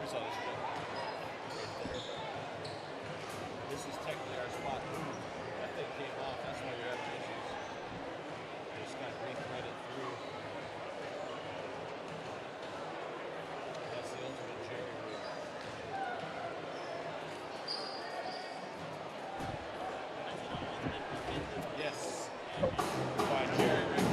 saw this shit. This is technically our spot. That thing came off. That's why you're having issues. You just got to re-thread it through. That's the ultimate jerry rig. Yes. By jerry rig.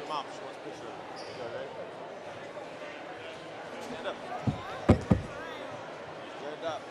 Mom, she wants a picture of you. Is that right? Stand up. Stand up.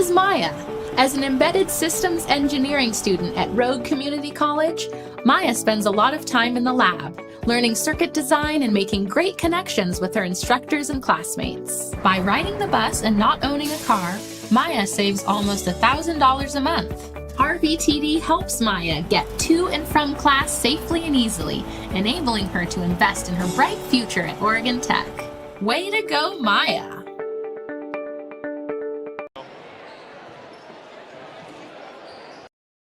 is Maya. As an embedded systems engineering student at Rogue Community College, Maya spends a lot of time in the lab, learning circuit design and making great connections with her instructors and classmates. By riding the bus and not owning a car, Maya saves almost $1,000 a month. RVTD helps Maya get to and from class safely and easily, enabling her to invest in her bright future at Oregon Tech. Way to go, Maya!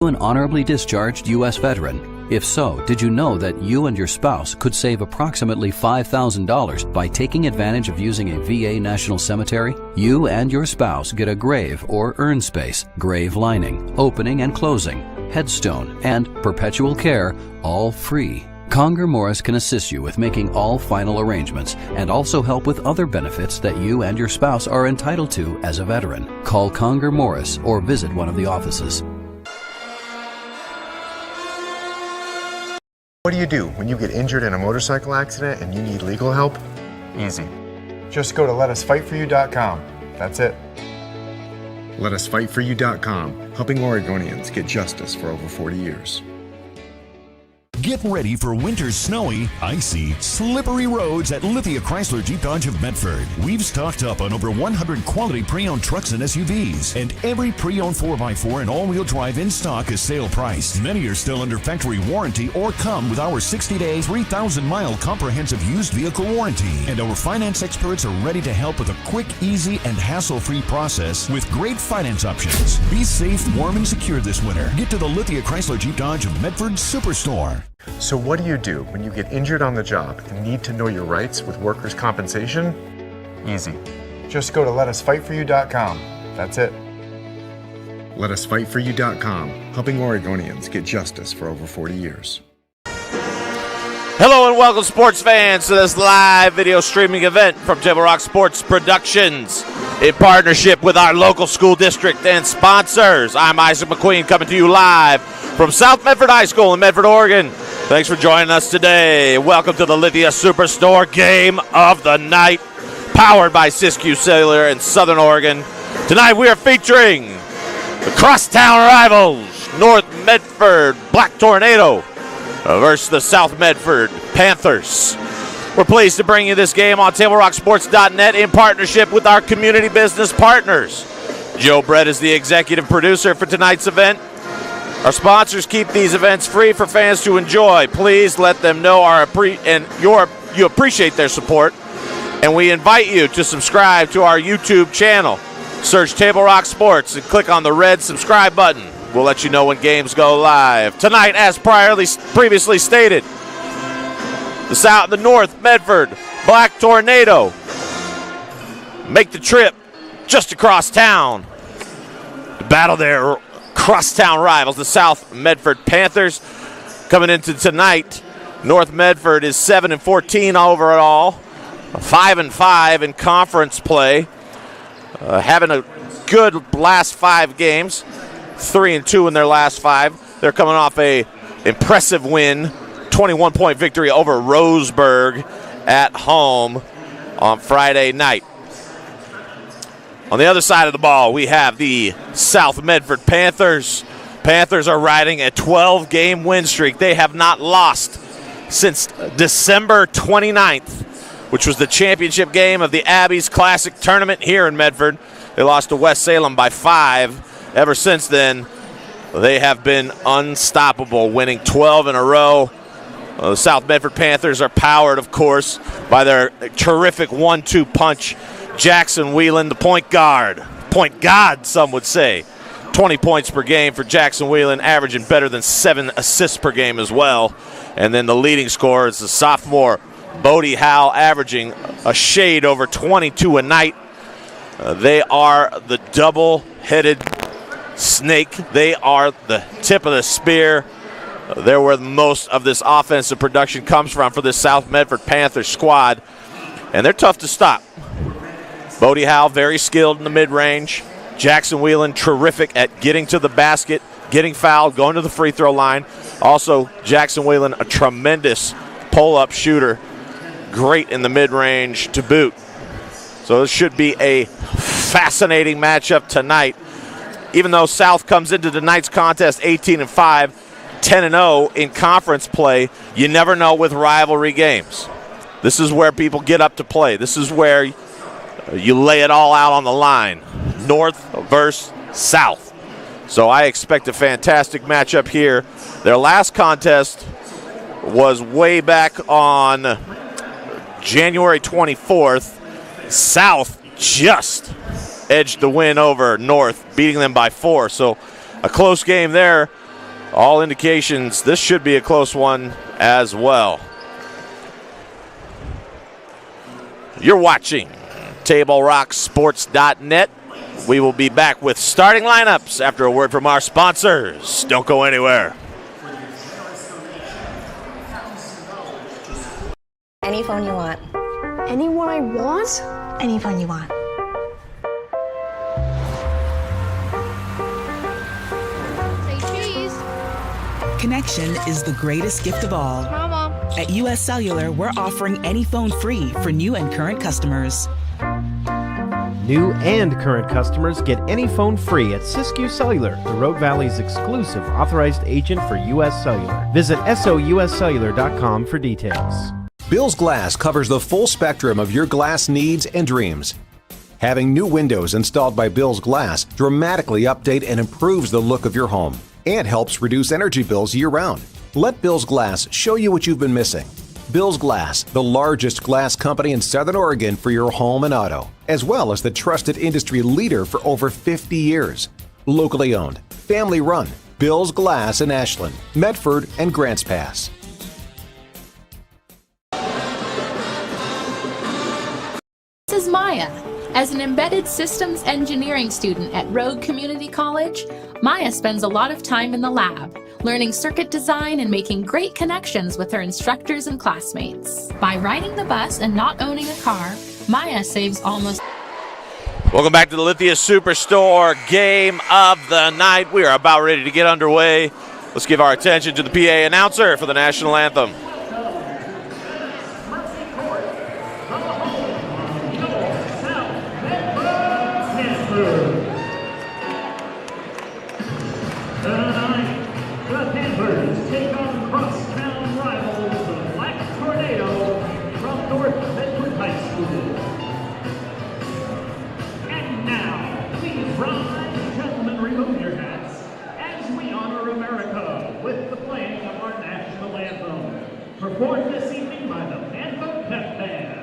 An honorably discharged U.S. veteran? If so, did you know that you and your spouse could save approximately $5,000 by taking advantage of using a VA National Cemetery? You and your spouse get a grave or urn space, grave lining, opening and closing, headstone, and perpetual care, all free. Conger Morris can assist you with making all final arrangements and also help with other benefits that you and your spouse are entitled to as a veteran. Call Conger Morris or visit one of the offices. What do you do when you get injured in a motorcycle accident and you need legal help? Easy. Just go to letusfightforyou.com. That's it. Letusfightforyou.com, helping Oregonians get justice for over 40 years. Get ready for winter's snowy, icy, slippery roads at Lithia Chrysler Jeep Dodge of Medford. We've stocked up on over 100 quality pre-owned trucks and SUVs, and every pre-owned 4x4 and all-wheel drive in stock is sale priced. Many are still under factory warranty or come with our 60-day, 3,000-mile comprehensive used vehicle warranty. And our finance experts are ready to help with a quick, easy, and hassle-free process with great finance options. Be safe, warm, and secure this winter. Get to the Lithia Chrysler Jeep Dodge of Medford Superstore. So what do you do when you get injured on the job and need to know your rights with workers' compensation? Easy. Just go to letusfightforyou.com. That's it. Letusfightforyou.com, helping Oregonians get justice for over 40 years. Hello and welcome, sports fans, to this live video streaming event from Table Rock Sports Productions in partnership with our local school district and sponsors. I'm Isaac McQueen coming to you live from South Medford High School in Medford, Oregon. Thanks for joining us today. Welcome to the Lithia Superstore Game of the Night, powered by Siskiyou Cellular in Southern Oregon. Tonight we are featuring the crosstown rivals, North Medford Black Tornado versus the South Medford Panthers. We're pleased to bring you this game on TableRockSports.net in partnership with our community business partners. Joe Brett is the executive producer for tonight's event. Our sponsors keep these events free for fans to enjoy. Please let them know you appreciate their support, and we invite you to subscribe to our YouTube channel. Search Table Rock Sports and click on the red subscribe button. We'll let you know when games go live. Tonight, as previously stated, the North Medford Black Tornado make the trip just across town to battle their crosstown rivals, the South Medford Panthers. Coming into tonight, North Medford is 7-14 overall, 5-5 in conference play, having a good last 5 games, 3-2 in their last 5. They're coming off a impressive win, 21-point victory over Roseburg at home on Friday night. On the other side of the ball, we have the South Medford Panthers. Panthers are riding a 12-game win streak. They have not lost since December 29th, which was the championship game of the Abbeys Classic Tournament here in Medford. They lost to West Salem by 5. Ever since then, they have been unstoppable, winning 12 in a row. The South Medford Panthers are powered, of course, by their terrific 1-2 punch. Jackson Whelan, the point guard, some would say. 20 points per game for Jackson Whelan, averaging better than 7 assists per game as well. And then the leading scorer is the sophomore Bodie Howell, averaging a shade over 22 a night. They are the double-headed snake. They are the tip of the spear. They're where most of this offensive production comes from for this South Medford Panthers squad. And they're tough to stop. Bodie Howell, very skilled in the mid-range. Jackson Whelan, terrific at getting to the basket, getting fouled, going to the free throw line. Also, Jackson Whelan, a tremendous pull-up shooter. Great in the mid-range to boot. So this should be a fascinating matchup tonight even though South comes into tonight's contest 18-5, 10-0 in conference play, you never know with rivalry games. This is where people get up to play. This is where you lay it all out on the line. North versus South. So I expect a fantastic matchup here. Their last contest was way back on January 24th. South just edged the win over North, beating them by 4. So a close game there. All indications this should be a close one as well. You're watching TableRockSports.net. We will be back with starting lineups after a word from our sponsors. Don't go anywhere. Any phone you want. Any one I want? Any phone you want. Connection is the greatest gift of all. Mama. At US Cellular, we're offering any phone free for new and current customers. New and current customers get any phone free at Siskiyou Cellular, the Rogue Valley's exclusive authorized agent for US Cellular. Visit souscellular.com for details. Bill's Glass covers the full spectrum of your glass needs and dreams. Having new windows installed by Bill's Glass dramatically update and improves the look of your home and helps reduce energy bills year-round. Let Bill's Glass show you what you've been missing. Bill's Glass, the largest glass company in Southern Oregon for your home and auto, as well as the trusted industry leader for over 50 years. Locally owned, family run, Bill's Glass in Ashland, Medford, and Grants Pass. This is Maya. As an embedded systems engineering student at Rogue Community College, Maya spends a lot of time in the lab, learning circuit design and making great connections with her instructors and classmates. By riding the bus and not owning a car, Maya saves almost... Welcome back to the Lithia Superstore game of the night. We are about ready to get underway. Let's give our attention to the PA announcer for the national anthem. Performed this evening by the Medford Pep Band.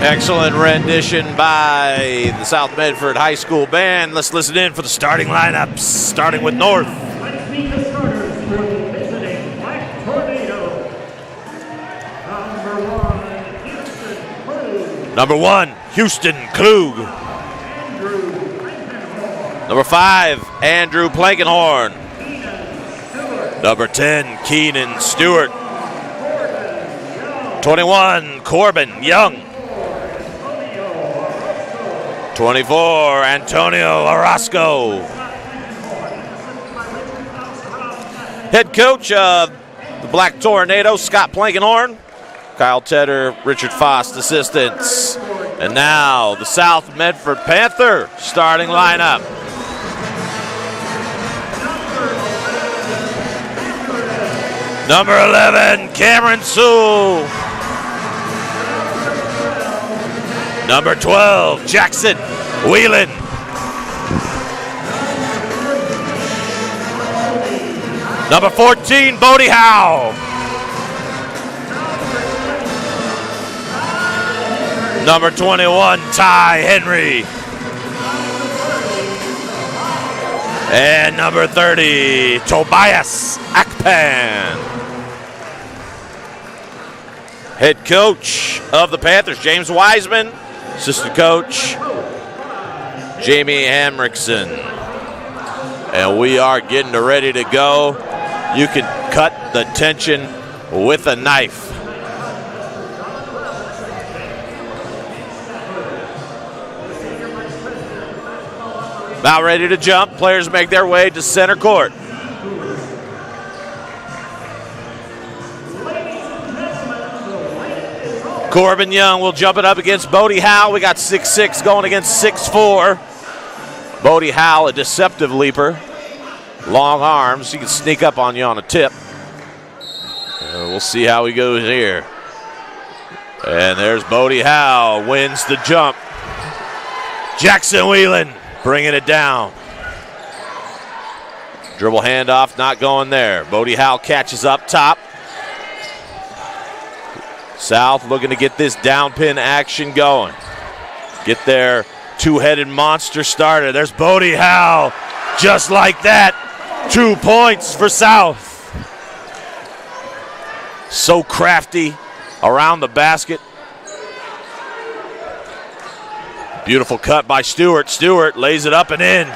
Excellent rendition by the South Medford High School Band. Let's listen in for the starting lineups, starting with North. Let's meet the starters for the visiting Black Tornado. Number 1, Houston Klug. Number 5, Andrew Plankenhorn. Number 10, Keenan Stewart. 21, Corbin Young. 24, Antonio Orozco. Head coach of the Black Tornado, Scott Plankenhorn. Kyle Tedder, Richard Fost, assistants. And now the South Medford Panther starting lineup. Number 11, Cameron Sewell. Number 12, Jackson Whelan. Number 14, Bodie Howe. Number 21, Ty Henry. And number 30, Tobias Akpan. Head coach of the Panthers, James Wiseman. Assistant coach, Jamie Hamrickson. And we are getting ready to go. You can cut the tension with a knife. About ready to jump. Players make their way to center court. Corbin Young will jump it up against Bodie Howe. We got 6'6" going against 6'4". Bodie Howe, a deceptive leaper. Long arms. He can sneak up on you on a tip. We'll see how he goes here. And there's Bodie Howe. Wins the jump. Jackson Whelan bringing it down. Dribble handoff, not going there. Bodie Howe catches up top. South looking to get this down pin action going. Get their two-headed monster started. There's Bodie Howe. Just like that. 2 points for South. So crafty around the basket. Beautiful cut by Stewart. Stewart lays it up and in.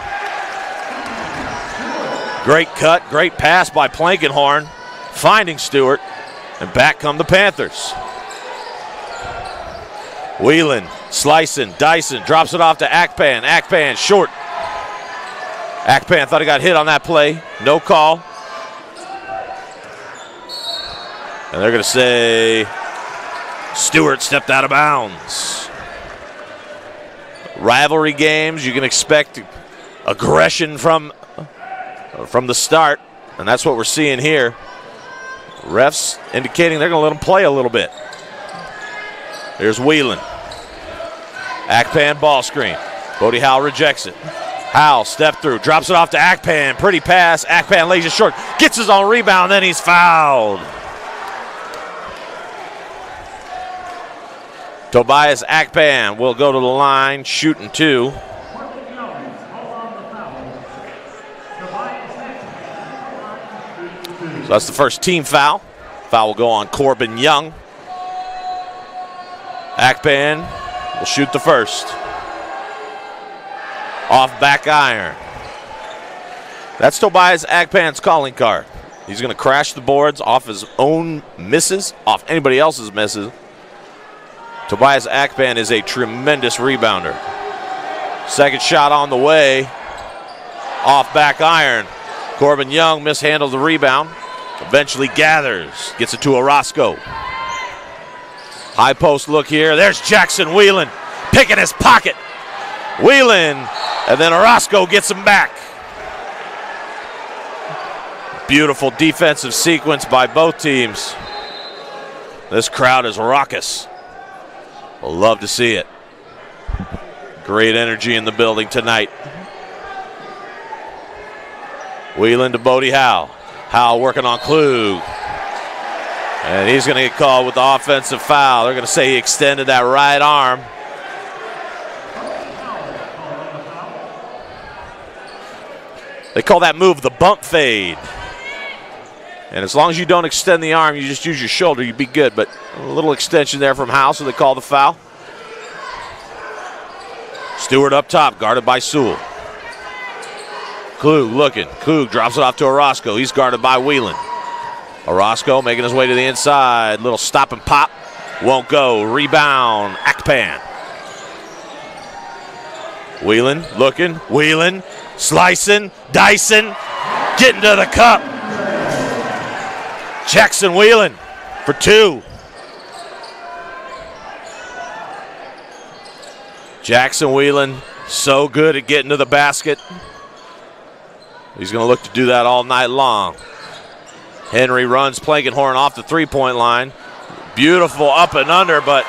Great cut, great pass by Plankenhorn, finding Stewart, and back come the Panthers. Whelan, slicing, Dyson, drops it off to Akpan. Akpan short. Akpan thought he got hit on that play. No call. And they're going to say Stewart stepped out of bounds. Rivalry games, you can expect aggression from the start, and that's what we're seeing here. Refs indicating they're going to let them play a little bit. Here's Whelan. Akpan ball screen. Bodie Howe rejects it. Howe step through, drops it off to Akpan. Pretty pass. Akpan lays it short, gets his own rebound, then he's fouled. Tobias Akpan will go to the line, shooting 2. So that's the first team foul. Foul will go on Corbin Young. Akpan will shoot the first. Off back iron. That's Tobias Akpan's calling card. He's going to crash the boards off his own misses, off anybody else's misses. Tobias Akpan is a tremendous rebounder. Second shot on the way. Off back iron. Corbin Young mishandled the rebound. Eventually gathers. Gets it to Orozco. High post look here. There's Jackson Whelan picking his pocket. Whelan, and then Orozco gets him back. Beautiful defensive sequence by both teams. This crowd is raucous. We'll love to see it. Great energy in the building tonight. Whelan to Bodie Howe. Howe working on Klug. And he's going to get called with the offensive foul. They're going to say he extended that right arm. They call that move the bump fade. And as long as you don't extend the arm, you just use your shoulder, you'd be good. But a little extension there from Howe, so they call the foul. Stewart up top, guarded by Sewell. Klug looking. Klug drops it off to Orozco. He's guarded by Whelan. Orozco making his way to the inside. Little stop and pop. Won't go. Rebound. Akpan. Wheeling, looking, wheeling, slicing, dicing, getting to the cup. Jackson Wheeling for 2. Jackson Wheeling, so good at getting to the basket. He's going to look to do that all night long. Henry runs Plankenhorn off the three-point line. Beautiful up and under, but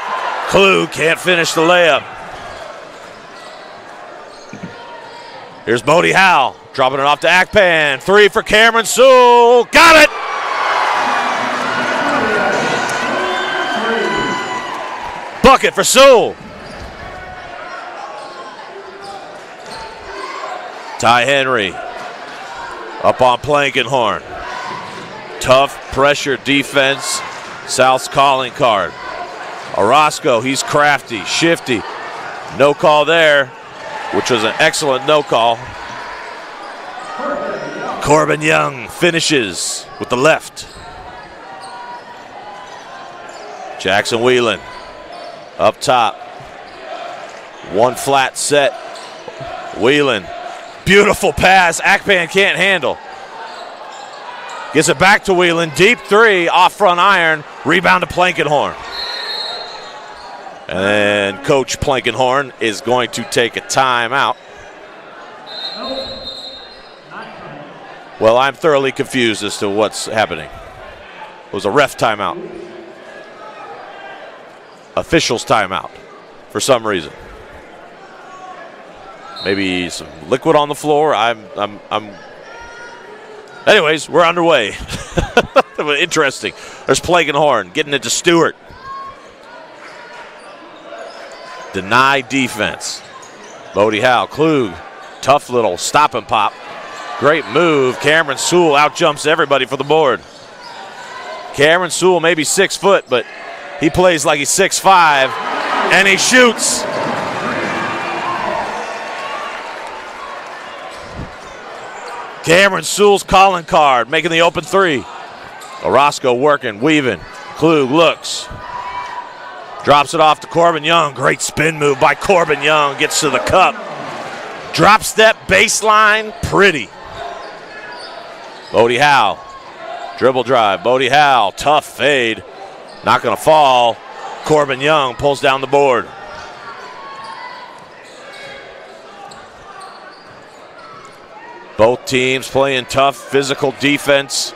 Klug can't finish the layup. Here's Bodie Howe, dropping it off to Akpan. 3 for Cameron Sewell. Got it! Bucket for Sewell. Ty Henry up on Plankenhorn. Tough pressure defense. South's calling card. Orozco, he's crafty, shifty. No call there, which was an excellent no call. Corbin Young finishes with the left. Jackson Wheeling up top. One flat set. Wheeling. Beautiful pass. Akpan can't handle. Gets it back to Wheeling. Deep 3 off front iron. Rebound to Plankenhorn. And then Coach Plankenhorn is going to take a timeout. Well, I'm thoroughly confused as to what's happening. It was a ref timeout. Officials timeout for some reason. Maybe some liquid on the floor. Anyways, we're underway. Interesting. There's Plankenhorn getting it to Stewart. Denied defense. Bodie Howe, Klug, tough little stop and pop. Great move. Cameron Sewell outjumps everybody for the board. Cameron Sewell may be 6 foot, but he plays like he's 6'5", and he shoots. Cameron Sewell's calling card, making the open 3. Orozco working, weaving. Klug looks. Drops it off to Corbin Young. Great spin move by Corbin Young. Gets to the cup. Drop step, baseline, pretty. Bodie Howe. Dribble drive. Bodie Howe, tough fade. Not going to fall. Corbin Young pulls down the board. Both teams playing tough physical defense.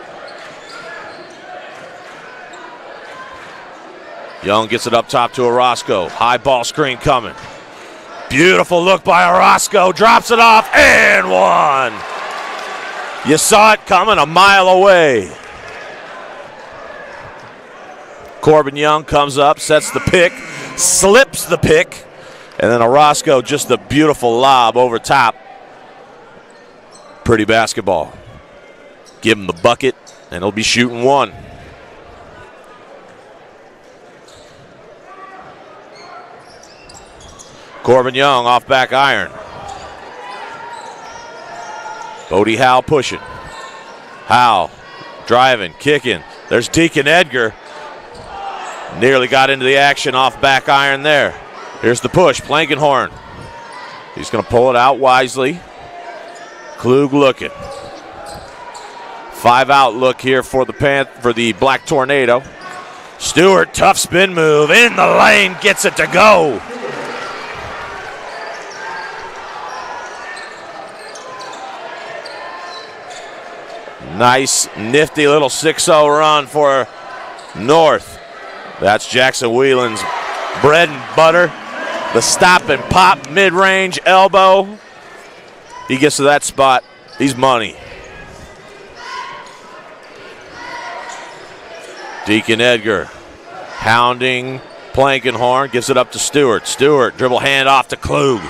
Young gets it up top to Orozco. High ball screen coming. Beautiful look by Orozco. Drops it off and one. You saw it coming a mile away. Corbin Young comes up, sets the pick, slips the pick, and then Orozco just a beautiful lob over top. Pretty basketball. Give him the bucket, and he'll be shooting 1. Corbin Young off back iron. Bodie Howe pushing. Howe driving, kicking. There's Deacon Edgar. Nearly got into the action off back iron there. Here's the push, Plankenhorn. He's going to pull it out wisely. Klug looking. 5-out look here for the Black Tornado. Stewart, tough spin move in the lane, gets it to go. Nice, nifty little 6-0 run for North. That's Jackson Wheeling's bread and butter. The stop and pop, mid-range, elbow. He gets to that spot, he's money. Deacon Edgar hounding Plankenhorn, gives it up to Stewart. Stewart, dribble hand off to Klug.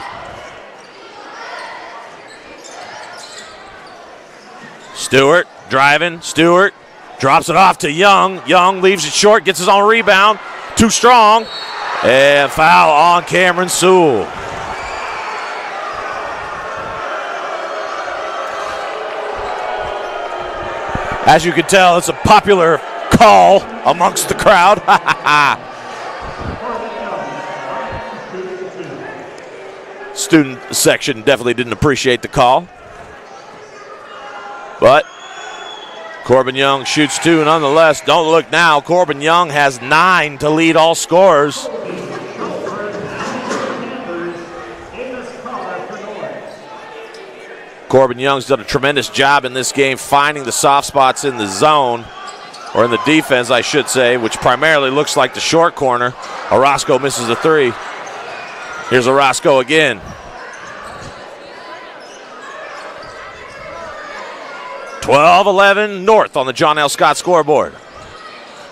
Stewart driving, Stewart drops it off to Young. Young leaves it short, gets his own rebound. Too strong, and foul on Cameron Sewell. As you can tell, it's a popular call amongst the crowd. Student section definitely didn't appreciate the call. But Corbin Young shoots 2 nonetheless. Don't look now. Corbin Young has 9 to lead all scorers. Corbin Young's done a tremendous job in this game finding the soft spots in the zone, or in the defense, I should say, which primarily looks like the short corner. Orozco misses a 3. Here's Orozco again. 12-11 North on the John L. Scott scoreboard.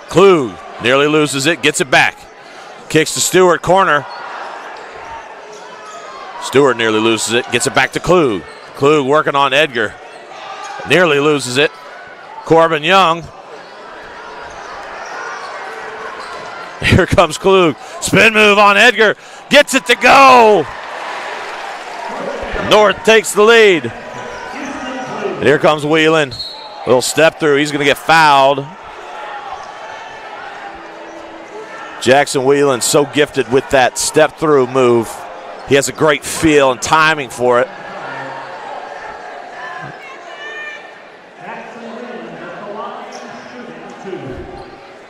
Klug nearly loses it, gets it back. Kicks to Stewart, corner. Stewart nearly loses it, gets it back to Klug. Klug working on Edgar. Nearly loses it. Corbin Young. Here comes Klug. Spin move on Edgar. Gets it to go. North takes the lead. And here comes Whelan. Little step through. He's going to get fouled. Jackson Whelan so gifted with that step through move. He has a great feel and timing for it.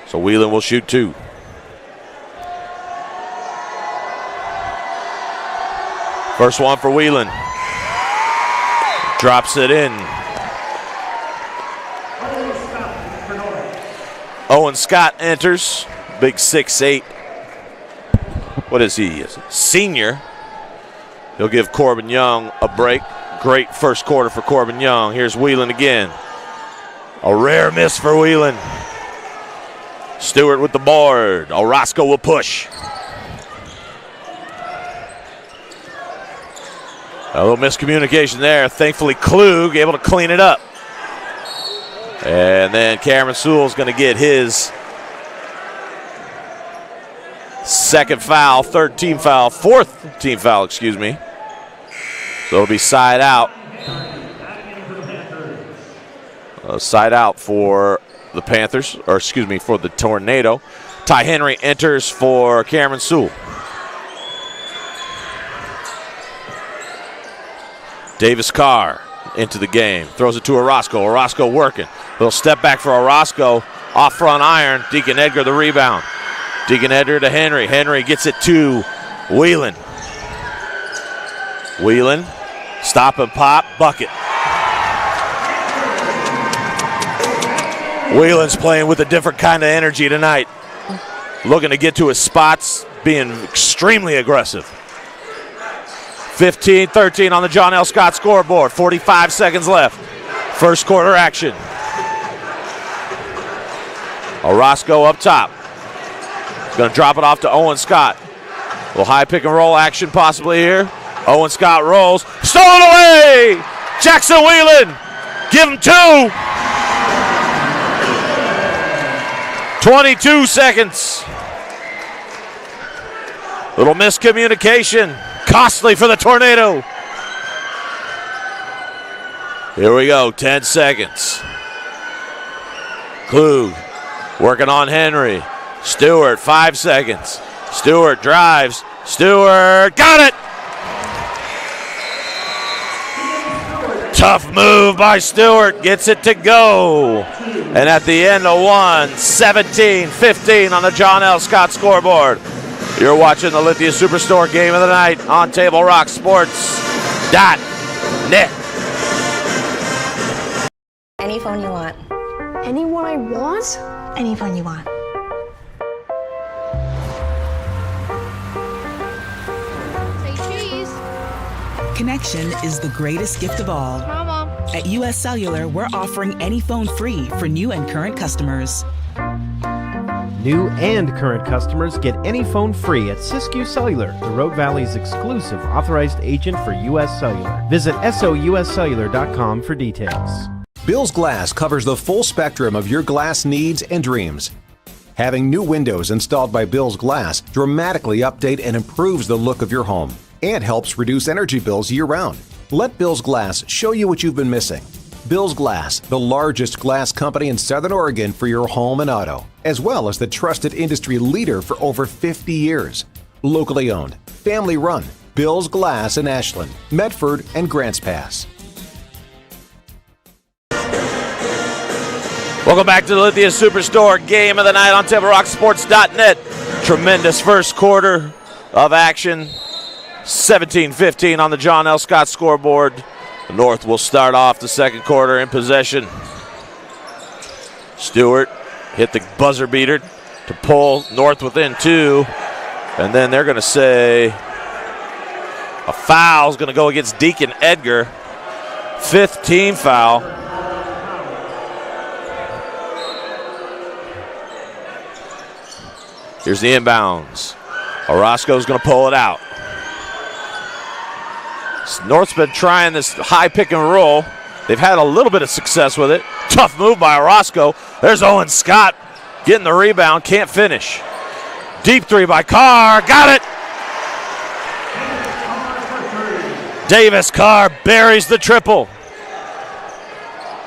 So Whelan will shoot 2. First one for Whelan. Drops it in. Owen Scott enters. Big 6'8". What is he? Senior. He'll give Corbin Young a break. Great first quarter for Corbin Young. Here's Whelan again. A rare miss for Whelan. Stewart with the board. Orozco will push. A little miscommunication there. Thankfully, Klug able to clean it up. And then Cameron Sewell's going to get his second foul, third team foul, fourth team foul, excuse me. So it'll be side out. Side out for the Panthers, or excuse me, for the Tornado. Ty Henry enters for Cameron Sewell. Davis Carr into the game. Throws it to Orozco. Orozco working. Little step back for Orozco. Off front iron. Deacon Edgar the rebound. Deacon Edgar to Henry. Henry gets it to Whelan. Whelan. Stop and pop. Bucket. Whelan's playing with a different kind of energy tonight. Looking to get to his spots. Being extremely aggressive. 15-13 on the John L. Scott scoreboard. 45 seconds left. First quarter action. Orozco up top. He's going to drop it off to Owen Scott. A little high pick and roll action possibly here. Owen Scott rolls. Stolen away! Jackson Whelan. Give him 2. 22 seconds. Little miscommunication. Costly for the Tornado. Here we go, 10 seconds. Klug working on Henry. Stewart, 5 seconds. Stewart drives. Stewart got it. Tough move by Stewart. Gets it to go. And at the end of one, 17-15 on the John L. Scott scoreboard. You're watching the Lithia Superstore game of the night on TableRockSports.net. Any phone you want. Any one I want? Any phone you want. Say cheese. Connection is the greatest gift of all. Mama. At US Cellular, we're offering any phone free for new and current customers. New and current customers get any phone free at Siskiyou Cellular, the Rogue Valley's exclusive authorized agent for US Cellular. Visit souscellular.com for details. Bill's Glass covers the full spectrum of your glass needs and dreams. Having new windows installed by Bill's Glass dramatically update and improves the look of your home and helps reduce energy bills year-round. Let Bill's Glass show you what you've been missing. Bill's Glass, the largest glass company in Southern Oregon for your home and auto, as well as the trusted industry leader for over 50 years. Locally owned, family run, Bill's Glass in Ashland, Medford, and Grants Pass. Welcome back to the Lithia Superstore game of the night on TableRockSports.net. Tremendous first quarter of action. 17-15 on the John L. Scott scoreboard. The North will start off the second quarter in possession. Stewart hit the buzzer beater to pull North within 2. And then they're going to say a foul is going to go against Deacon Edgar. 5th team foul. Here's the inbounds. Orozco's going to pull it out. North's been trying this high pick and roll. They've had a little bit of success with it. Tough move by Orozco. There's Owen Scott getting the rebound. Can't finish. Deep 3 by Carr. Got it. Davis Carr buries the triple.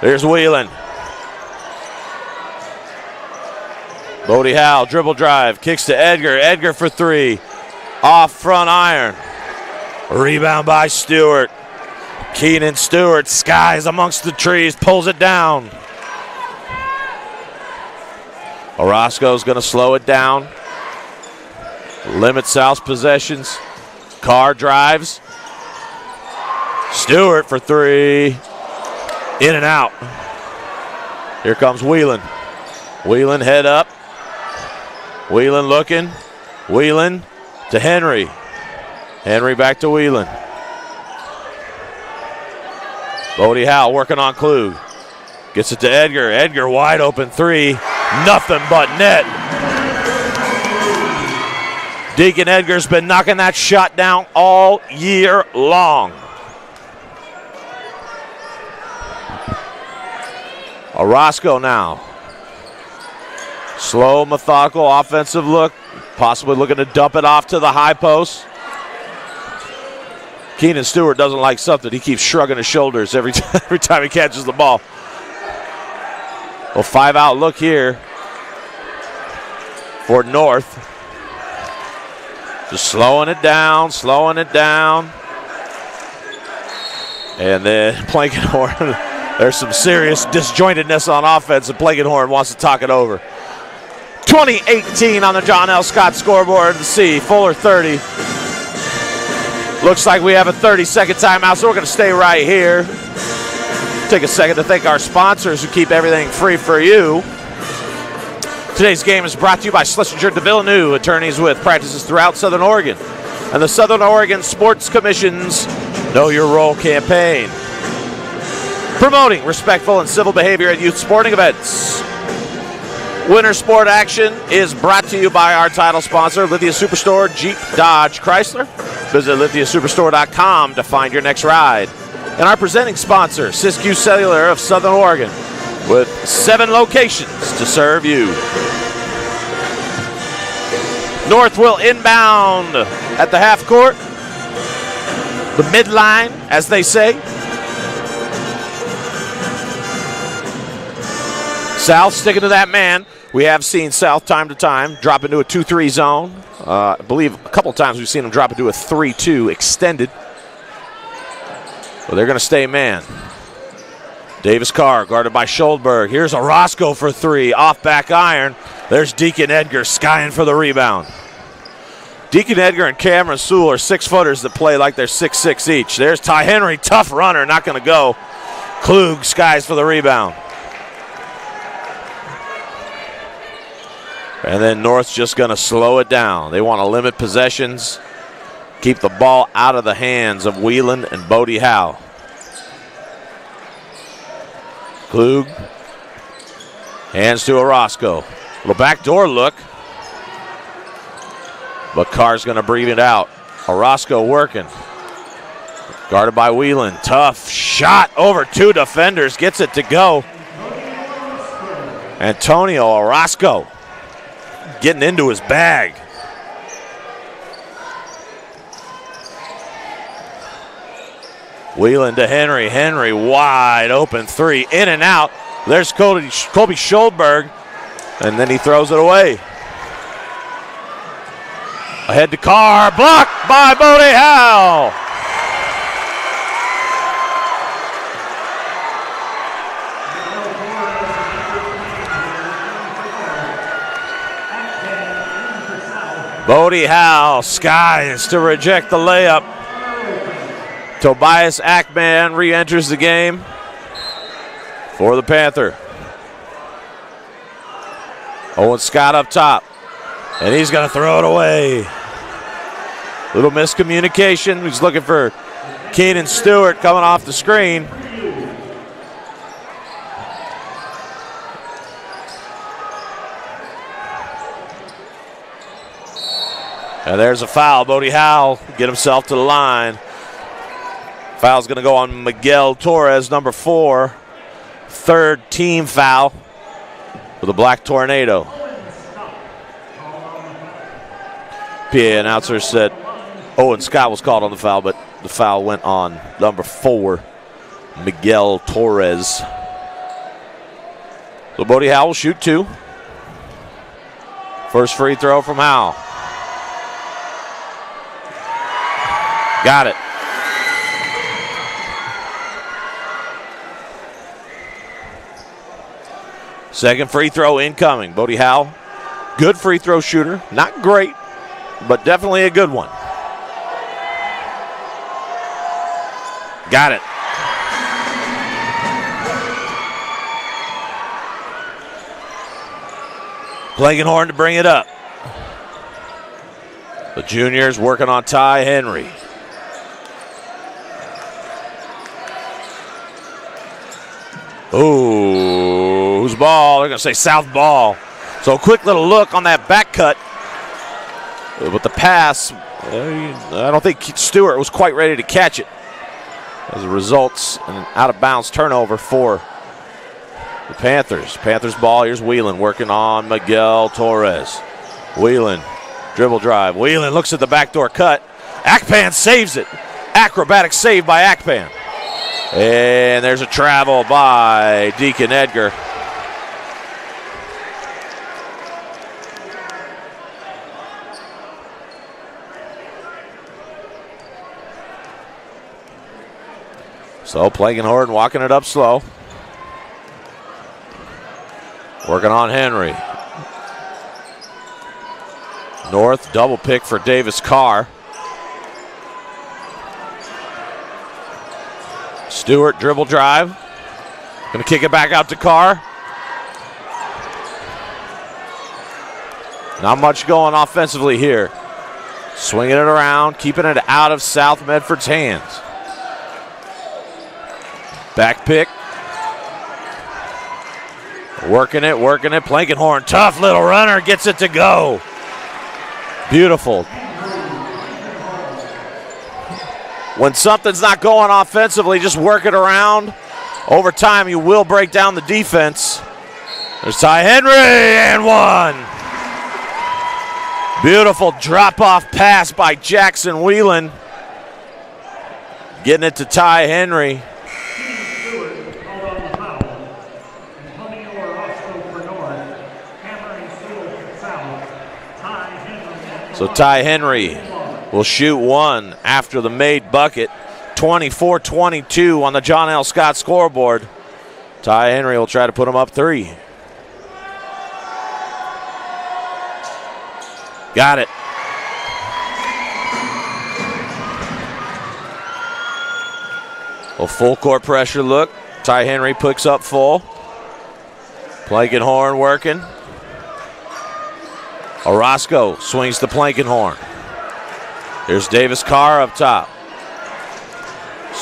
Here's Whelan. Bodie Howe, dribble drive, kicks to Edgar. Edgar for 3. Off front iron. Rebound by Stewart. Keenan Stewart skies amongst the trees, pulls it down. Orozco's going to slow it down. Limit South's possessions. Carr drives. Stewart for 3. In and out. Here comes Whelan. Whelan head up. Whelan looking. Whelan to Henry. Henry back to Whelan. Bodie Howe working on Klug. Gets it to Edgar. Edgar wide open 3. Nothing but net. Deacon Edgar's been knocking that shot down all year long. Orozco now. Slow, methodical offensive look. Possibly looking to dump it off to the high post. Keenan Stewart doesn't like something. He keeps shrugging his shoulders every time he catches the ball. Well, 5-out look here for North. Just slowing it down, slowing it down. And then Blankenhorn, there's some serious disjointedness on offense, and Blankenhorn wants to talk it over. 20-18 on the John L. Scott scoreboard. To see Fuller 30. Looks like we have a 30-second timeout, so we're going to stay right here. Take a second to thank our sponsors who keep everything free for you. Today's game is brought to you by Schlesinger de Villeneuve, attorneys with practices throughout Southern Oregon, and the Southern Oregon Sports Commission's Know Your Role campaign. Promoting respectful and civil behavior at youth sporting events. Winter sport action is brought to you by our title sponsor, Lithia Superstore, Jeep, Dodge, Chrysler. Visit lithiasuperstore.com to find your next ride. And our presenting sponsor, Siskiyou Cellular of Southern Oregon, with 7 locations to serve you. North will inbound at the half court. The midline, as they say. South sticking to that man. We have seen South time to time drop into a 2-3 zone. I believe a couple times we've seen them drop into a 3-2 extended. Well, they're going to stay man. Davis Carr guarded by Scholdberg. Here's Orozco for 3. Off back iron. There's Deacon Edgar skying for the rebound. Deacon Edgar and Cameron Sewell are 6-footers that play like they're 6'6" each. There's Ty Henry, tough runner, not going to go. Klug skies for the rebound. And then North's just going to slow it down. They want to limit possessions, keep the ball out of the hands of Whelan and Bodie Howe. Klug hands to Orozco. Little backdoor look. But Carr's going to breathe it out. Orozco working. Guarded by Whelan. Tough shot over 2 defenders. Gets it to go. Antonio Orozco getting into his bag. Whelan to Henry. Henry wide open 3. In and out. There's Colby Scholdberg. And then he throws it away. Ahead to Carr, blocked by Bodie Howe. Bodie Howe skies to reject the layup. Tobias Ackman re-enters the game for the Panther. Owen Scott up top, and he's going to throw it away. Little miscommunication. He's looking for Keenan Stewart coming off the screen. And there's a foul. Bodie Howe get himself to the line. Foul's going to go on Miguel Torres, number 4. Third team foul for the Black Tornado. PA announcer said Owen Scott was called on the foul, but the foul went on number 4, Miguel Torres. So Bodie Howe will shoot 2. First free throw from Howe. Got it. Second free throw incoming. Bodie Howe, good free throw shooter. Not great, but definitely a good one. Got it. Blankenhorn to bring it up. The juniors working on Ty Henry. Ooh, whose ball? They're going to say South ball. So a quick little look on that back cut. With the pass, I don't think Stewart was quite ready to catch it. As a result, an out-of-bounds turnover for the Panthers. Panthers ball, here's Whelan working on Miguel Torres. Whelan, dribble drive. Whelan looks at the backdoor cut. Akpan saves it. Acrobatic save by Akpan. And there's a travel by Deacon Edgar. So Blankenhorn walking it up slow. Working on Henry. North double pick for Davis Carr. Stewart dribble drive. Going to kick it back out to Carr. Not much going offensively here. Swinging it around, keeping it out of South Medford's hands. Back pick. Working it. Blankenhorn, tough little runner, gets it to go. Beautiful. When something's not going offensively, just work it around. Over time, you will break down the defense. There's Ty Henry, and one. Beautiful drop-off pass by Jackson Whelan. Getting it to Ty Henry. So Ty Henry will shoot one after the made bucket. 24-22 on the John L. Scott scoreboard. Ty Henry will try to put him up 3. Got it. A full court pressure look. Ty Henry picks up full. Blankenhorn working. Orozco swings to Blankenhorn. Here's Davis Carr up top. This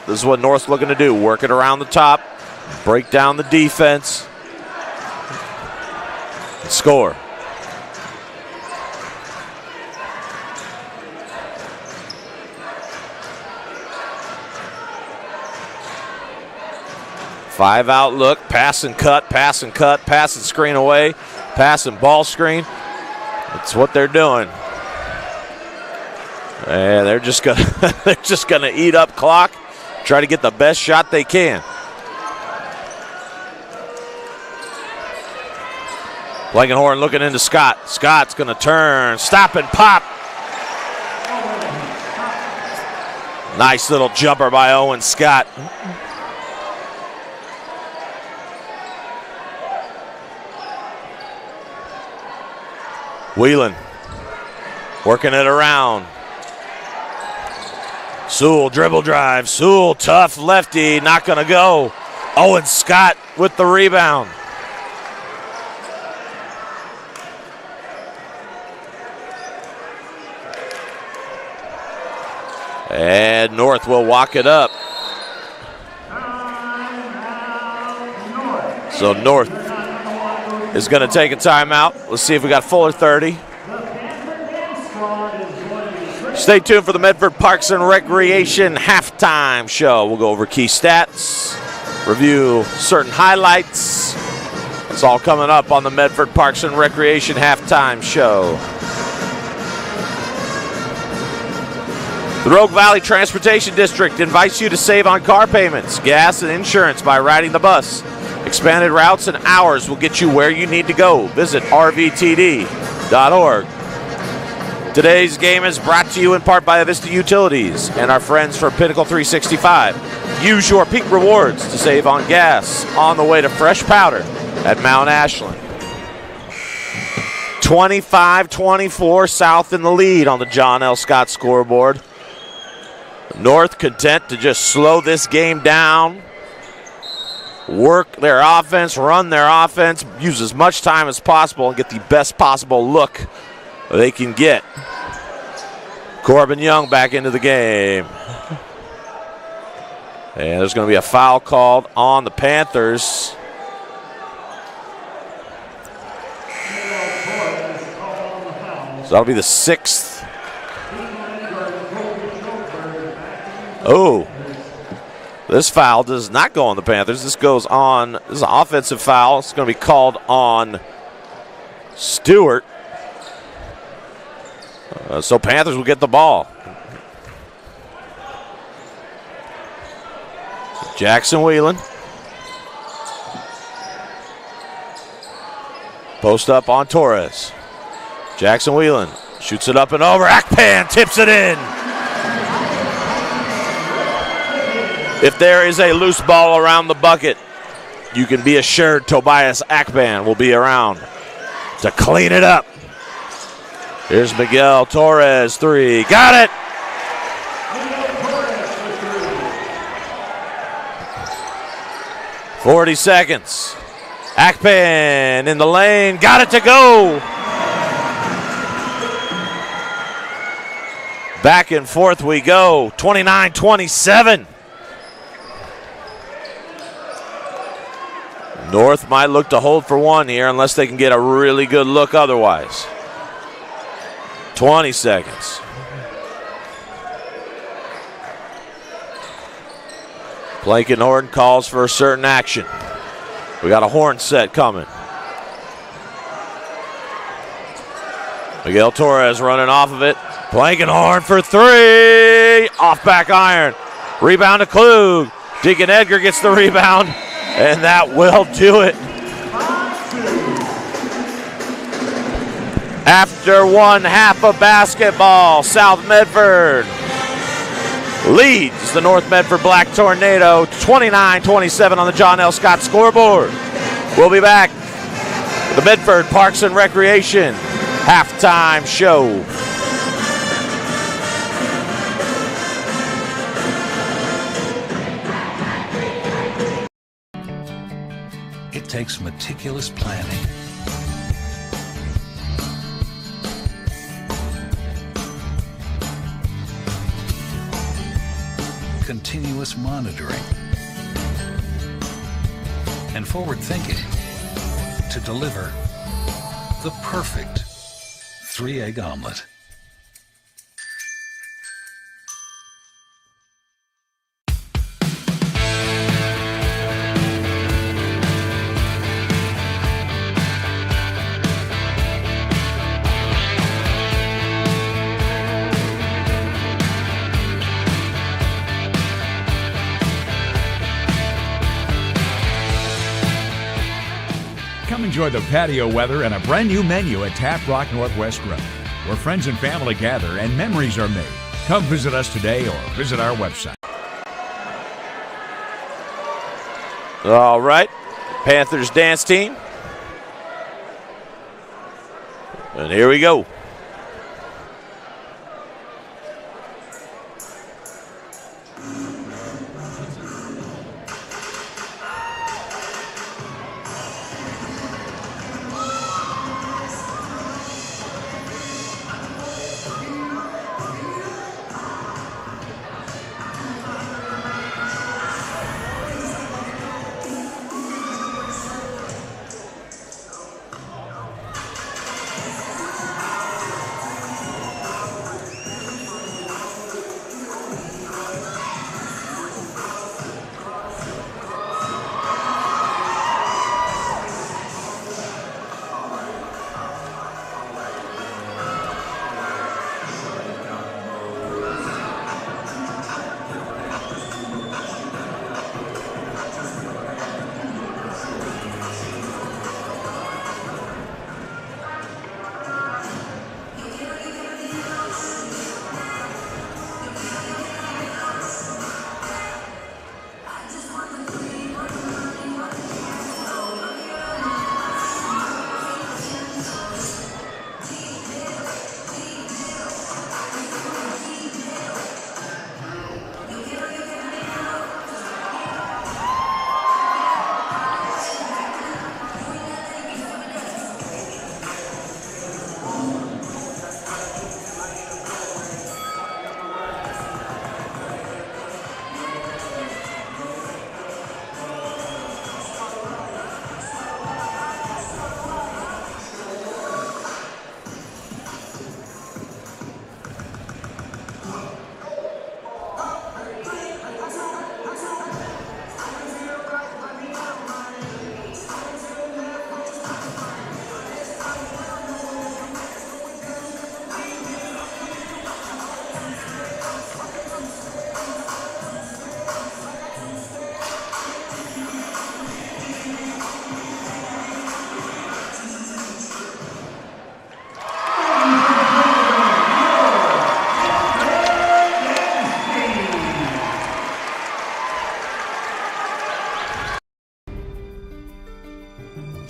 is what North's looking to do. Work it around the top, break down the defense, and score. Five out look, pass and cut, pass and screen away, pass and ball screen. That's what they're doing. And they're just gonna eat up clock, try to get the best shot they can. Blankenhorn looking into Scott. Scott's gonna turn, stop and pop. Nice little jumper by Owen Scott. Whelan working it around. Sewell dribble drive. Sewell, tough lefty, not going to go. Owen Scott with the rebound. And North will walk it up. So North is going to take a timeout. Let's see if we got Fuller 30. Stay tuned for the Medford Parks and Recreation halftime show. We'll go over key stats, review certain highlights. It's all coming up on the Medford Parks and Recreation halftime show. The Rogue Valley Transportation District invites you to save on car payments, gas, and insurance by riding the bus. Expanded routes and hours will get you where you need to go. Visit rvtd.org. Today's game is brought to you in part by Avista Utilities and our friends from Pinnacle 365. Use your peak rewards to save on gas on the way to fresh powder at Mount Ashland. 25-24 South in the lead on the John L. Scott scoreboard. North content to just slow this game down, work their offense, run their offense, use as much time as possible and get the best possible look they can get. Corbin Young back into the game. And there's going to be a foul called on the Panthers. So that'll be the 6th. Oh, this foul does not go on the Panthers. This goes on, this is an offensive foul. It's going to be called on Stewart. So Panthers will get the ball. Jackson Whelan. Post up on Torres. Jackson Whelan shoots it up and over. Akpan tips it in. If there is a loose ball around the bucket, you can be assured Tobias Akpan will be around to clean it up. Here's Miguel Torres, 3. Got it! .40 seconds. Akpan in the lane, got it to go! Back and forth we go, 29-27. North might look to hold for one here unless they can get a really good look otherwise. 20 seconds. Blanken Horton calls for a certain action. We got a horn set coming. Miguel Torres running off of it. Blankenhorn for 3. Off back iron. Rebound to Klug. Deacon Edgar gets the rebound, and that will do it. After one half of basketball, South Medford leads the North Medford Black Tornado 29-27 on the John L. Scott scoreboard. We'll be back with the Medford Parks and Recreation halftime show. It takes meticulous planning, continuous monitoring, and forward thinking to deliver the perfect 3-egg omelet. Enjoy the patio weather and a brand new menu at Tap Rock Northwest Grill, where friends and family gather and memories are made. Come visit us today or visit our website. All right, Panthers dance team. And here we go.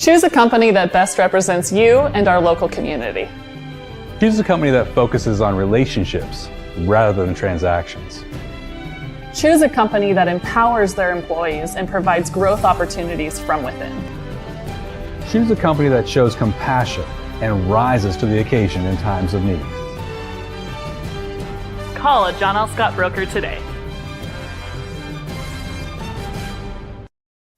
Choose a company that best represents you and our local community. Choose a company that focuses on relationships rather than transactions. Choose a company that empowers their employees and provides growth opportunities from within. Choose a company that shows compassion and rises to the occasion in times of need. Call a John L. Scott broker today.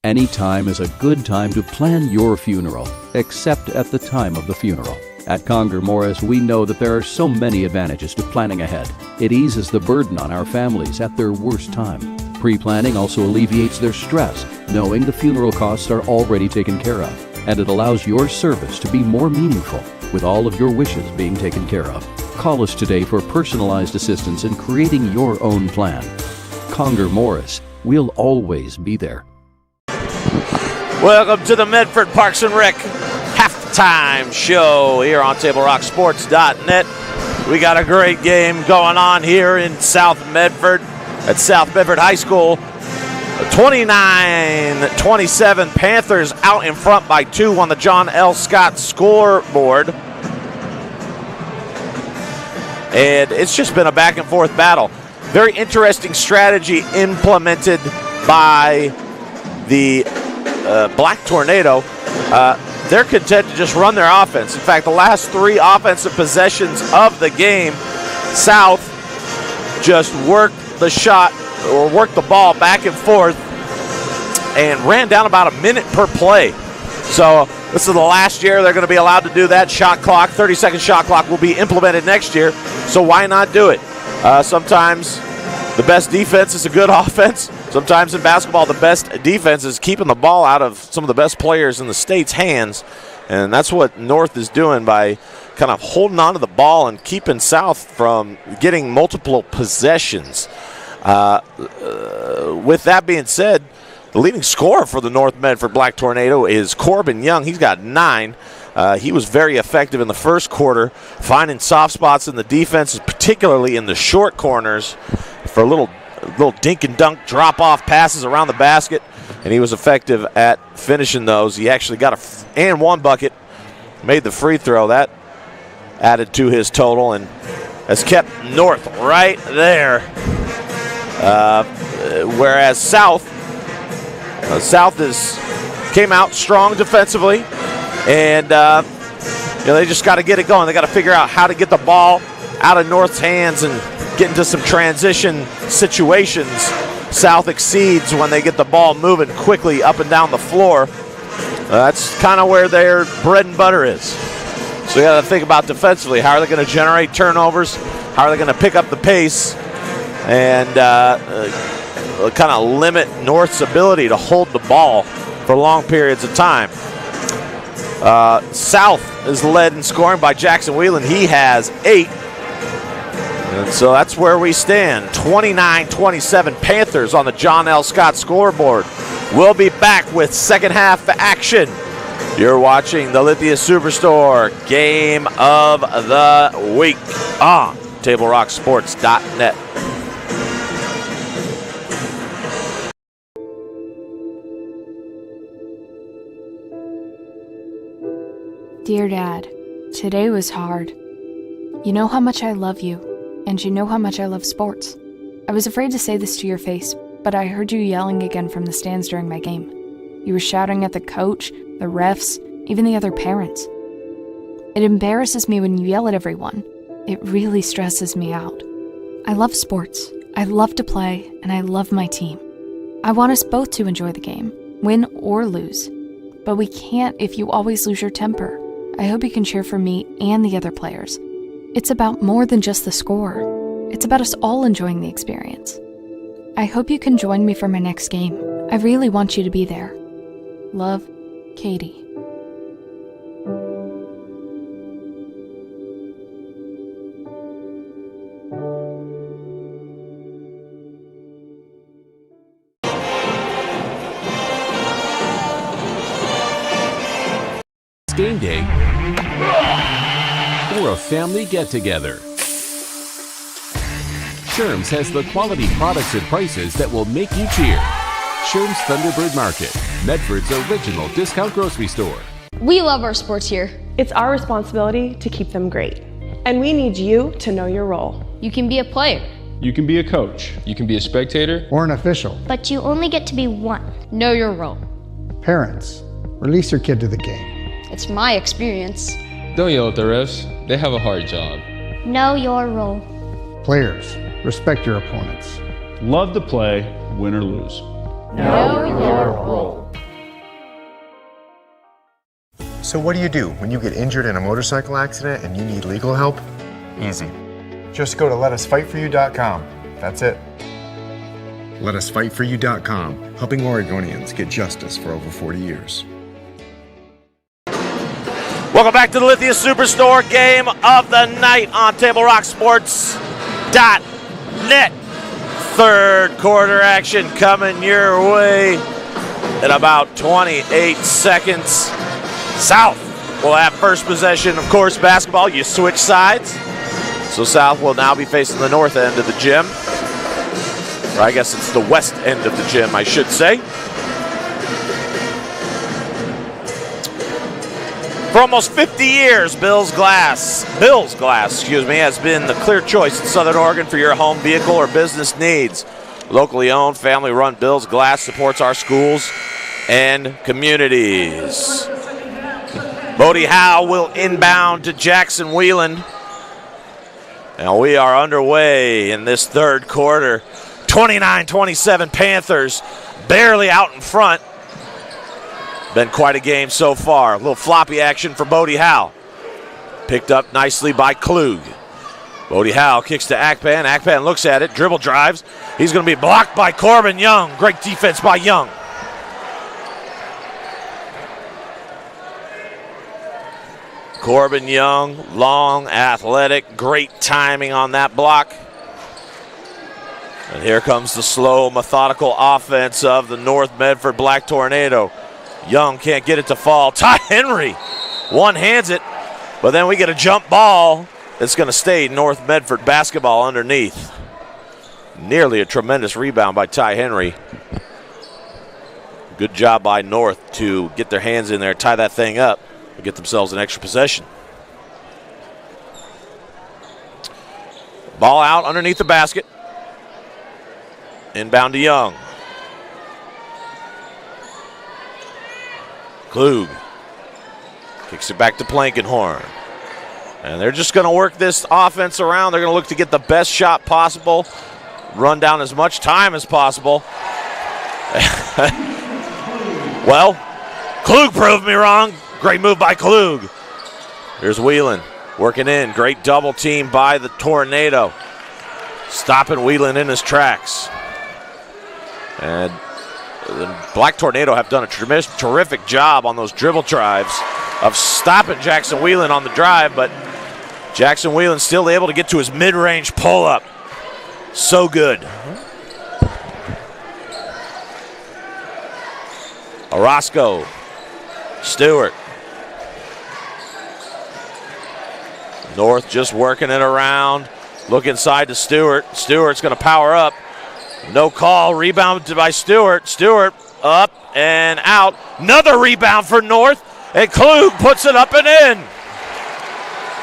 Any time is a good time to plan your funeral, except at the time of the funeral. At Conger Morris, we know that there are so many advantages to planning ahead. It eases the burden on our families at their worst time. Pre-planning also alleviates their stress, knowing the funeral costs are already taken care of. And it allows your service to be more meaningful, with all of your wishes being taken care of. Call us today for personalized assistance in creating your own plan. Conger Morris, we'll always be there. Welcome to the Medford Parks and Rec halftime show here on TableRockSports.net. We got a great game going on here in South Medford at South Medford High School. 29-27, Panthers out in front by 2 on the John L. Scott scoreboard. And it's just been a back and forth battle. Very interesting strategy implemented by the Black Tornado. They're content to just run their offense. In fact, the last 3 offensive possessions of the game, South just worked the shot or worked the ball back and forth and ran down about a minute per play. So this is the last year they're going to be allowed to do that. Shot clock, 30-second shot clock will be implemented next year. So why not do it? Sometimes the best defense is a good offense. Sometimes in basketball, the best defense is keeping the ball out of some of the best players in the state's hands. And that's what North is doing by kind of holding on to the ball and keeping South from getting multiple possessions. With that being said, the leading scorer for the North Medford Black Tornado is Corbin Young. He's got 9. He was very effective in the first quarter, finding soft spots in the defense, particularly in the short corners, for little dink and dunk drop-off passes around the basket, and he was effective at finishing those. He actually got one bucket, made the free throw. That added to his total and has kept North right there. Whereas South came out strong defensively, and they just got to get it going. They got to figure out how to get the ball out of North's hands and get into some transition situations. South exceeds when they get the ball moving quickly up and down the floor. That's kind of where their bread and butter is. So you got to think about defensively. How are they going to generate turnovers? How are they going to pick up the pace and kind of limit North's ability to hold the ball for long periods of time? South is led in scoring by Jackson Whelan. He has 8. And so that's where we stand. 29-27 Panthers on the John L. Scott scoreboard. We'll be back with second half action. You're watching the Lithia Superstore Game of the Week on TableRockSports.net. Dear Dad, today was hard. You know how much I love you, and you know how much I love sports. I was afraid to say this to your face, but I heard you yelling again from the stands during my game. You were shouting at the coach, the refs, even the other parents. It embarrasses me when you yell at everyone. It really stresses me out. I love sports, I love to play, and I love my team. I want us both to enjoy the game, win or lose. But we can't if you always lose your temper. I hope you can cheer for me and the other players. It's about more than just the score. It's about us all enjoying the experience. I hope you can join me for my next game. I really want you to be there. Love, Katie. Game day or a family get-together. Sherm's has the quality products and prices that will make you cheer. Sherm's Thunderbird Market, Medford's original discount grocery store. We love our sports here. It's our responsibility to keep them great. And we need you to know your role. You can be a player. You can be a coach. You can be a spectator. Or an official. But you only get to be one. Know your role. Parents, release your kid to the game. It's my experience. Don't yell at the refs. They have a hard job. Know your role. Players, respect your opponents. Love to play, win or lose. Know your role. So what do when you get injured in a motorcycle accident and you need legal help? Easy. Just go to letusfightforyou.com. That's it. Letusfightforyou.com, helping Oregonians get justice for over 40 years. Welcome back to the Lithia Superstore Game of the Night on TableRockSports.net. Third quarter action coming your way in about 28 seconds. South will have first possession. Of course, basketball, you switch sides. So South will now be facing the north end of the gym. Or I guess it's the west end of the gym, I should say. For almost 50 years, Bill's Glass, has been the clear choice in Southern Oregon for your home, vehicle, or business needs. Locally owned, family-run Bill's Glass supports our schools and communities. Bodie Howe will inbound to Jackson Whelan. And we are underway in this third quarter. 29-27 Panthers, barely out in front. Been quite a game so far. A little floppy action for Bodie Howe. Picked up nicely by Klug. Bodie Howe kicks to Akpan. Akpan looks at it, dribble drives. He's going to be blocked by Corbin Young. Great defense by Young. Corbin Young, long, athletic, great timing on that block. And here comes the slow, methodical offense of the North Medford Black Tornado. Young can't get it to fall. Ty Henry One hands it, but then we get a jump ball. It's going to stay North Medford basketball underneath. Nearly a tremendous rebound by Ty Henry. Good job by North to get their hands in there, tie that thing up, and get themselves an extra possession. Ball out underneath the basket. Inbound to Young. Klug kicks it back to Plankenhorn. And they're just going to work this offense around. They're going to look to get the best shot possible, run down as much time as possible. Well, Klug proved me wrong. Great move by Klug. Here's Whelan working in. Great double team by the Tornado. Stopping Whelan in his tracks. And the Black Tornado have done a terrific job on those dribble drives of stopping Jackson Whelan on the drive, but Jackson Whelan still able to get to his mid-range pull-up. So good. Orozco, Stewart. North just working it around. Look inside to Stewart. Stewart's going to power up. No call. Rebound by Stewart. Stewart up and out. Another rebound for North. And Klug puts it up and in.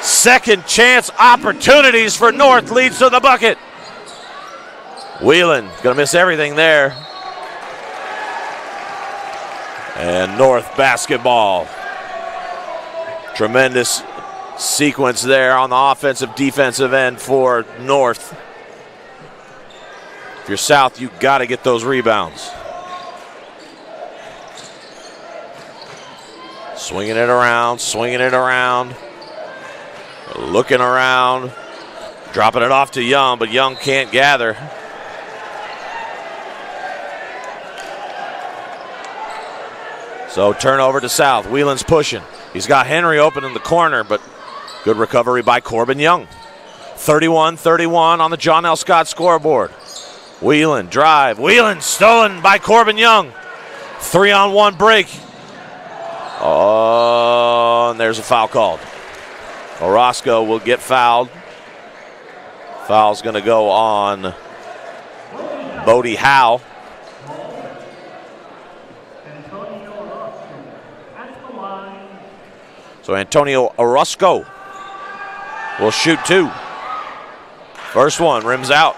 Second chance opportunities for North leads to the bucket. Whelan going to miss everything there. And North basketball. Tremendous sequence there on the offensive defensive end for North. If you're South, you got to get those rebounds. Swinging it around, looking around, dropping it off to Young, but Young can't gather. So turnover to South. Whelan's pushing. He's got Henry open in the corner, but good recovery by Corbin Young. 31-31 on the John L. Scott scoreboard. Whelan drive. Whelan stolen by Corbin Young. 3-on-1 break. Oh, and there's a foul called. Orozco will get fouled. Foul's going to go on Bodie Howe. So Antonio Orozco will shoot two. First one, rims out.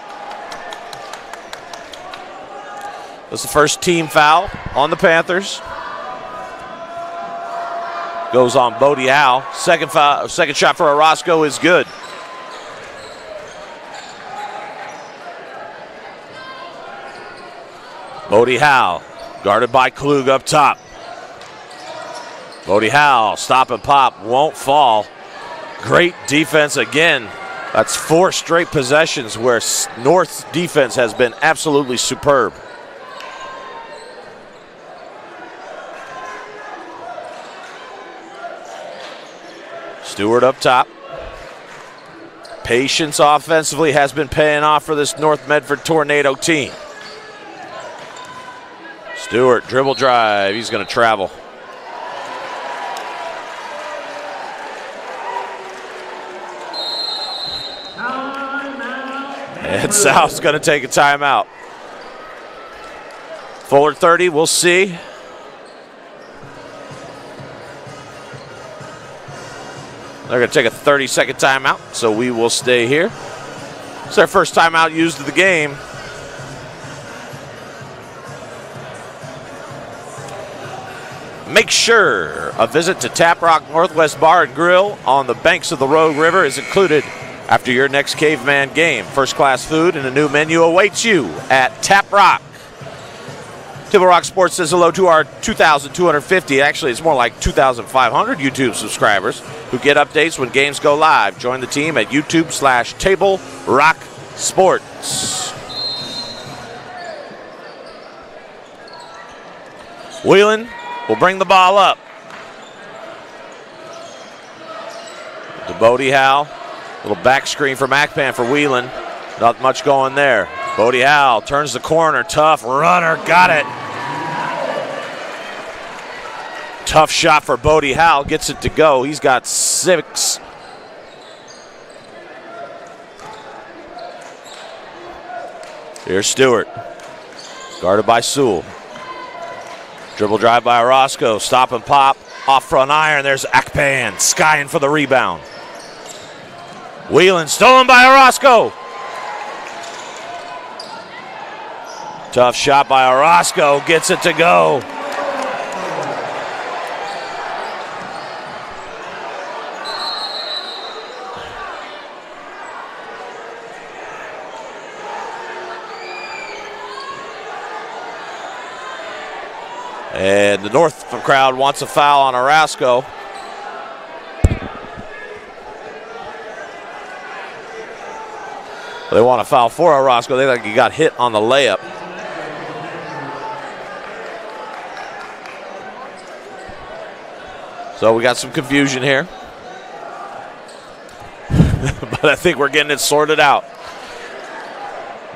That's the first team foul on the Panthers. Goes on Bodie Howe. Second shot for Orozco is good. Bodie Howe, guarded by Klug up top. Bodie Howe, stop and pop, won't fall. Great defense again. That's 4 straight possessions where North's defense has been absolutely superb. Stewart up top. Patience offensively has been paying off for this North Medford Tornado team. Stewart, dribble drive, he's going to travel. And South's going to take a timeout. Forward 30, we'll see. They're going to take a 30-second timeout, so we will stay here. It's their first timeout used of the game. Make sure a visit to Tap Rock Northwest Bar and Grill on the banks of the Rogue River is included after your next Caveman game. First-class food and a new menu awaits you at Tap Rock. Table Rock Sports says hello to our 2,250, actually it's more like 2,500 YouTube subscribers who get updates when games go live. Join the team at YouTube/Table Rock Sports. Whelan will bring the ball up. To Bodie Howe. Little back screen for MacPan for Whelan. Not much going there. Bodie Howe turns the corner. Tough runner. Got it. Tough shot for Bodie Howell. Gets it to go. He's got 6. Here's Stewart. Guarded by Sewell. Dribble drive by Orozco. Stop and pop. Off front iron. There's Akpan. Skying for the rebound. Whelan stolen by Orozco. Tough shot by Orozco. Gets it to go. And the North crowd wants a foul on Orozco. They want a foul for Orozco. They think he got hit on the layup. So we got some confusion here. But I think we're getting it sorted out.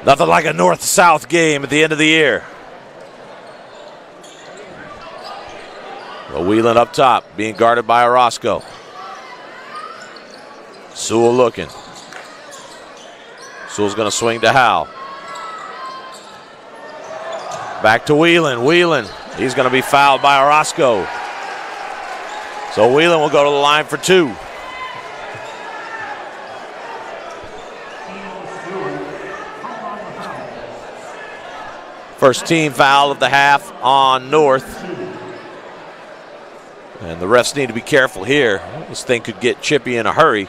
Nothing like a North-South game at the end of the year. Whelan up top, being guarded by Orozco. Sewell looking. Sewell's going to swing to Howell. Back to Whelan. Whelan, he's going to be fouled by Orozco. So Whelan will go to the line for 2. First team foul of the half on North. And the refs need to be careful here. This thing could get chippy in a hurry,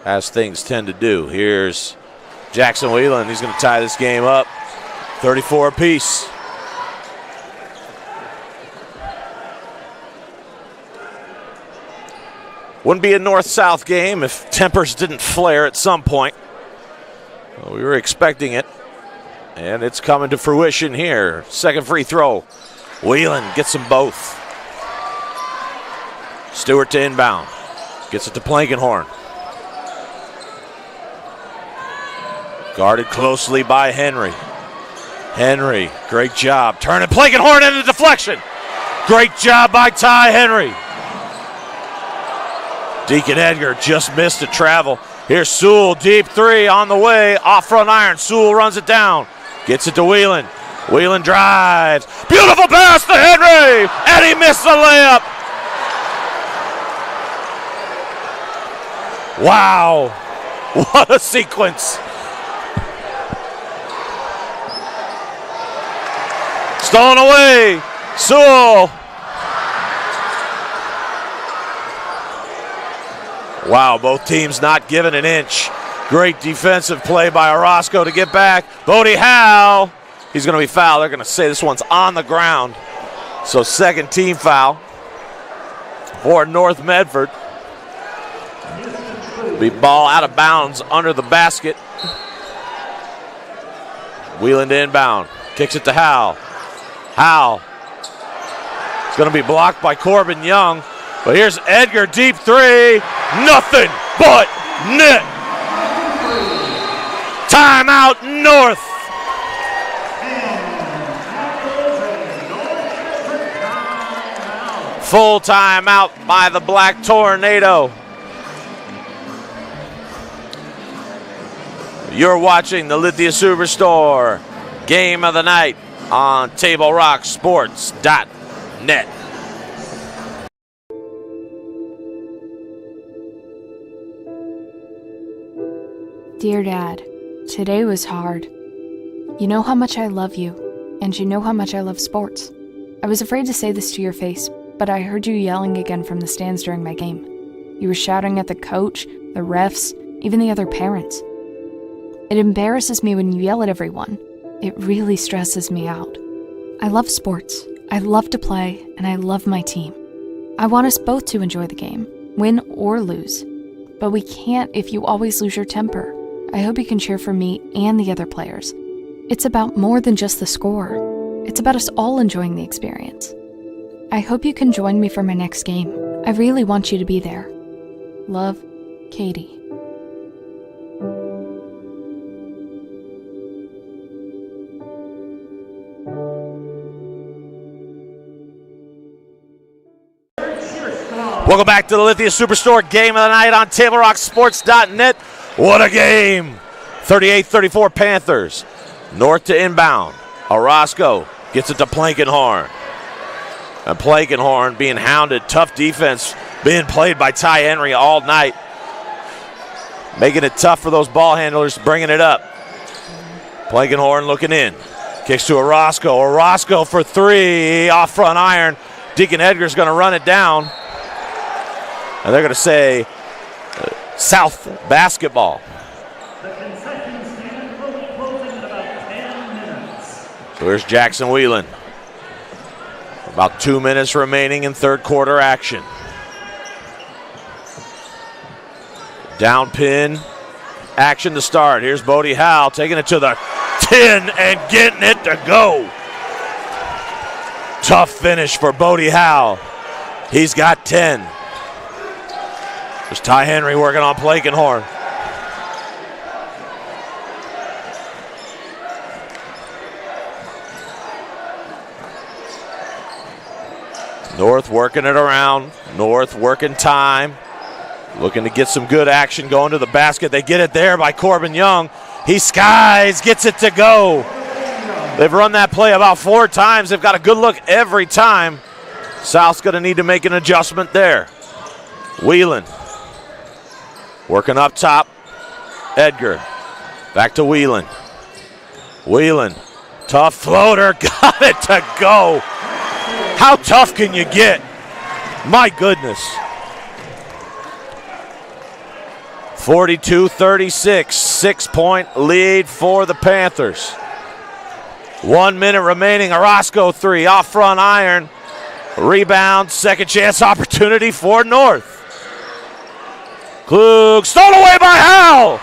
as things tend to do. Here's Jackson Whelan. He's going to tie this game up. 34 apiece. Wouldn't be a North-South game if tempers didn't flare at some point. Well, we were expecting it, and it's coming to fruition here. Second free throw. Whelan gets them both. Stewart to inbound. Gets it to Plankenhorn. Guarded closely by Henry. Henry, great job. Turning Plankenhorn into deflection. Great job by Ty Henry. Deacon Edgar just missed a travel. Here's Sewell, deep 3 on the way. Off front iron. Sewell runs it down. Gets it to Whelan. Whelan drives. Beautiful pass to Henry. And he missed the layup. Wow. What a sequence. Stolen away. Sewell. Wow, both teams not giving an inch. Great defensive play by Orozco to get back. Bodie Howell. He's going to be fouled. They're going to say this one's on the ground. So second team foul for North Medford. Be ball out of bounds under the basket. Whelan to inbound. Kicks it to Howell. Howell. It's going to be blocked by Corbin Young. But here's Edgar, deep 3. Nothing but net. Timeout, North. Full timeout by the Black Tornado. You're watching the Lithia Superstore Game of the Night on TableRockSports.net. Dear Dad, today was hard. You know how much I love you, and you know how much I love sports. I was afraid to say this to your face, but I heard you yelling again from the stands during my game. You were shouting at the coach, the refs, even the other parents. It embarrasses me when you yell at everyone. It really stresses me out. I love sports. I love to play, and I love my team. I want us both to enjoy the game, win or lose. But we can't if you always lose your temper. I hope you can cheer for me and the other players. It's about more than just the score. It's about us all enjoying the experience. I hope you can join me for my next game. I really want you to be there. Love, Katie. Welcome back to the Lithia Superstore Game of the Night on TableRockSports.net. What a game! 38-34 Panthers. North to inbound. Orozco gets it to Plankenhorn. And Plankenhorn being hounded. Tough defense being played by Ty Henry all night. Making it tough for those ball handlers, bringing it up. Plankenhorn looking in. Kicks to Orozco. Orozco for three. Off front iron. Deacon Edgar's going to run it down. And they're going to say South basketball. The concession stand will be closing in about 10 minutes. So here's Jackson Whelan. About 2 minutes remaining in third quarter action. Down pin action to start. Here's Bodie Howe taking it to the 10 and getting it to go. Tough finish for Bodie Howe. He's got 10. There's Ty Henry working on Plankenhorn. North working it around. North working time. Looking to get some good action going to the basket. They get it there by Corbin Young. He skies, gets it to go. They've run that play about 4 times. They've got a good look every time. South's going to need to make an adjustment there. Whelan. Working up top. Edgar. Back to Whelan. Whelan. Tough floater. Got it to go. How tough can you get? My goodness. 42-36. 6-point lead for the Panthers. 1 minute remaining. Orozco three. Off front iron. Rebound. Second chance opportunity for North. Klug stolen away by Howe.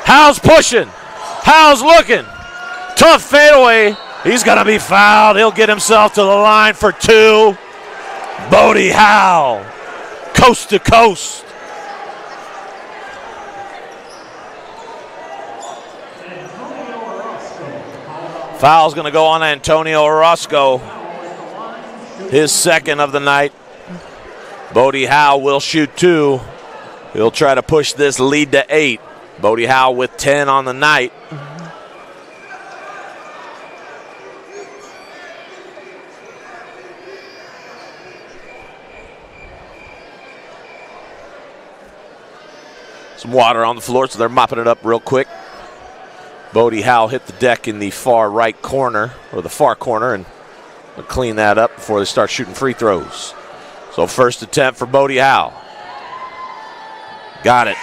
Howe's pushing. Howe's looking. Tough fadeaway. He's going to be fouled. He'll get himself to the line for 2. Bodie Howe. Coast to coast. Foul's going to go on Antonio Orozco. His second of the night. Bodie Howe will shoot 2. He'll try to push this lead to 8. Bodie Howe with 10 on the night. Some water on the floor, so they're mopping it up real quick. Bodie Howe hit the deck in the far right corner, or the far corner, and we'll clean that up before they start shooting free throws. So first attempt for Bodie Howe. Got it.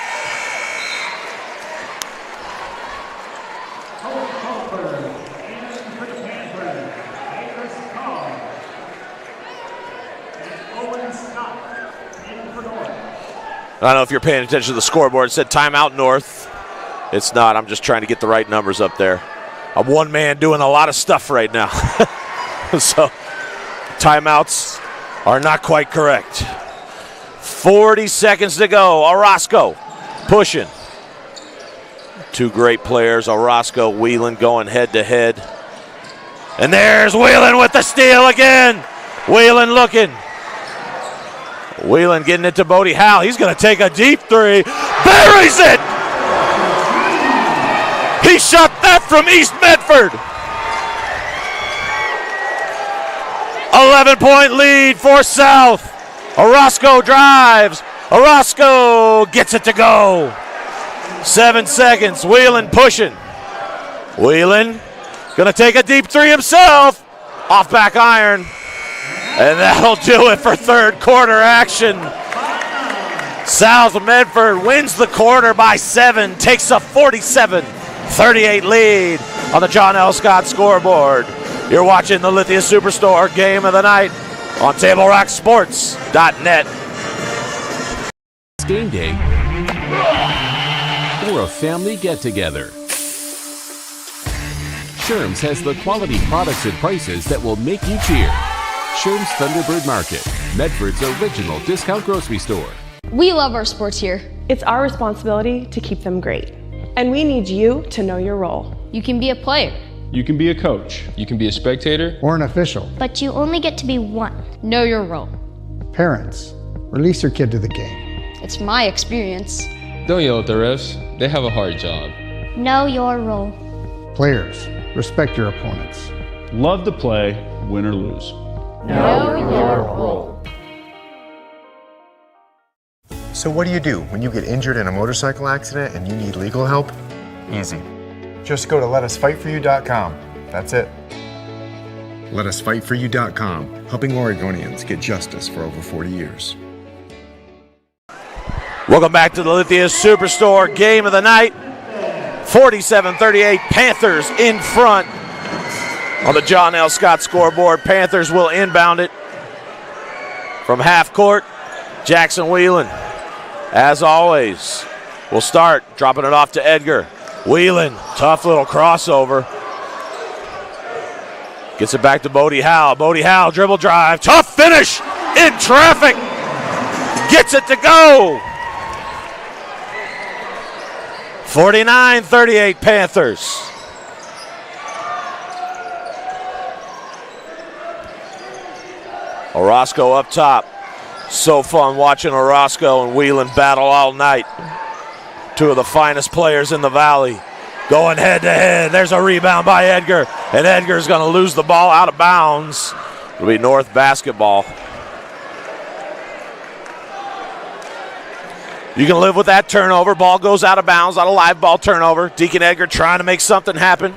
I don't know if you're paying attention to the scoreboard. It said timeout North. It's not. I'm just trying to get the right numbers up there. I'm one man doing a lot of stuff right now. So timeouts are not quite correct. 40 seconds to go. Orozco pushing. 2 great players. Orozco, Whelan going head to head. And there's Whelan with the steal again. Whelan looking. Whelan getting it to Bodie Howe. He's going to take a deep 3. Buries it! He shot that from East Medford. 11-point lead for South. Orozco drives. Orozco gets it to go. 7 seconds. Whelan pushing. Whelan going to take a deep 3 himself. Off back iron. And that'll do it for third quarter action. South Medford wins the quarter by 7, takes a 47-38 lead on the John L. Scott scoreboard. You're watching the Lithia Superstore Game of the Night on TableRockSports.net. Game day or a family get-together. Sherm's has the quality products and prices that will make you cheer. Sherm's Thunderbird Market, Medford's original discount grocery store. We love our sports here. It's our responsibility to keep them great. And we need you to know your role. You can be a player. You can be a coach. You can be a spectator. Or an official. But you only get to be one. Know your role. Parents, Release your kid to the game. It's my experience. Don't yell at the refs. They have a hard job. Know your role. Players, respect your opponents. Love to play, win or lose. Know your role. So what do when you get injured in a motorcycle accident and you need legal help? Easy. Just go to letusfightforyou.com. That's it. Letusfightforyou.com, helping Oregonians get justice for over 40 years. Welcome back to the Lithia Superstore game of the night. 47-38, Panthers in front on the John L. Scott scoreboard. Panthers will inbound it from half court. Jackson Whelan, as always, will start dropping it off to Edgar. Whelan, tough little crossover. Gets it back to Bodie Howe. Bodie Howe, dribble drive, tough finish in traffic. Gets it to go. 49-38 Panthers. Orozco up top. So fun watching Orozco and Whelan battle all night. Two of the finest players in the Valley going head to head. There's a rebound by Edgar, and Edgar's going to lose the ball out of bounds. It'll be North basketball. You can live with that turnover. Ball goes out of bounds on a live ball turnover. Deacon Edgar trying to make something happen.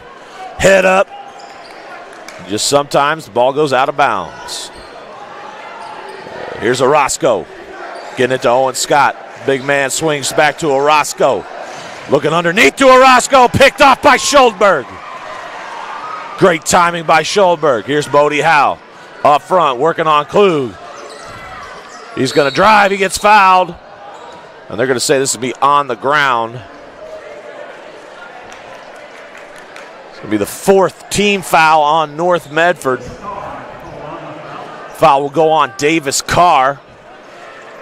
Head up. Just sometimes the ball goes out of bounds. Here's Orozco. Getting it to Owen Scott. Big man swings back to Orozco. Looking underneath to Orozco. Picked off by Schuldberg. Great timing by Schuldberg. Here's Bodie Howe. Up front, working on Klug. He's going to drive. He gets fouled. And they're going to say this will be on the ground. It's going to be the fourth team foul on North Medford. Foul will go on Davis Carr.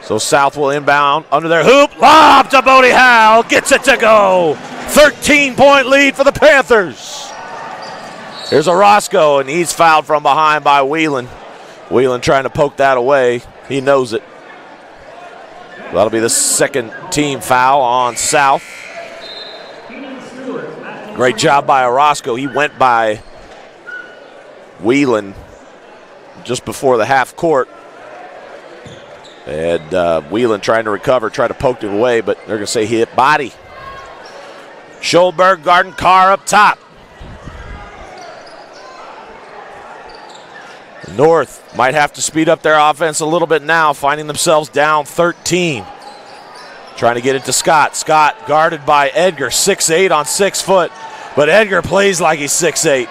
So South will inbound under their hoop. Lob to Bodie Howe. Gets it to go. 13-point lead for the Panthers. Here's Orozco, and he's fouled from behind by Whelan. Whelan trying to poke that away. He knows it. That'll be the second team foul on South. Great job by Orozco. He went by Whelan just before the half court. And Whelan trying to recover, tried to poke it away, but they're going to say he hit body. Schuldberg guarding Carr up top. North might have to speed up their offense a little bit now, finding themselves down 13. Trying to get it to Scott. Scott guarded by Edgar, 6'8" on 6 foot, but Edgar plays like he's 6'8".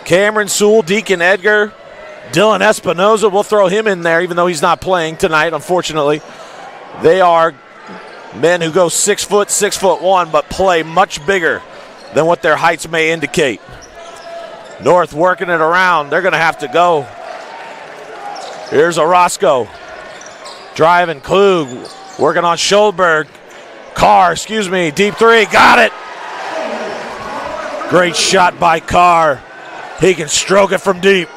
Cameron Sewell, Deacon Edgar, Dylan Espinoza, we'll throw him in there even though he's not playing tonight, unfortunately. They are men who go 6 foot, 6'1", but play much bigger than what their heights may indicate. North working it around. They're going to have to go. Here's Orozco. Driving Klug. Working on Schuldberg. Carr, deep three. Got it. Great shot by Carr. He can stroke it from deep.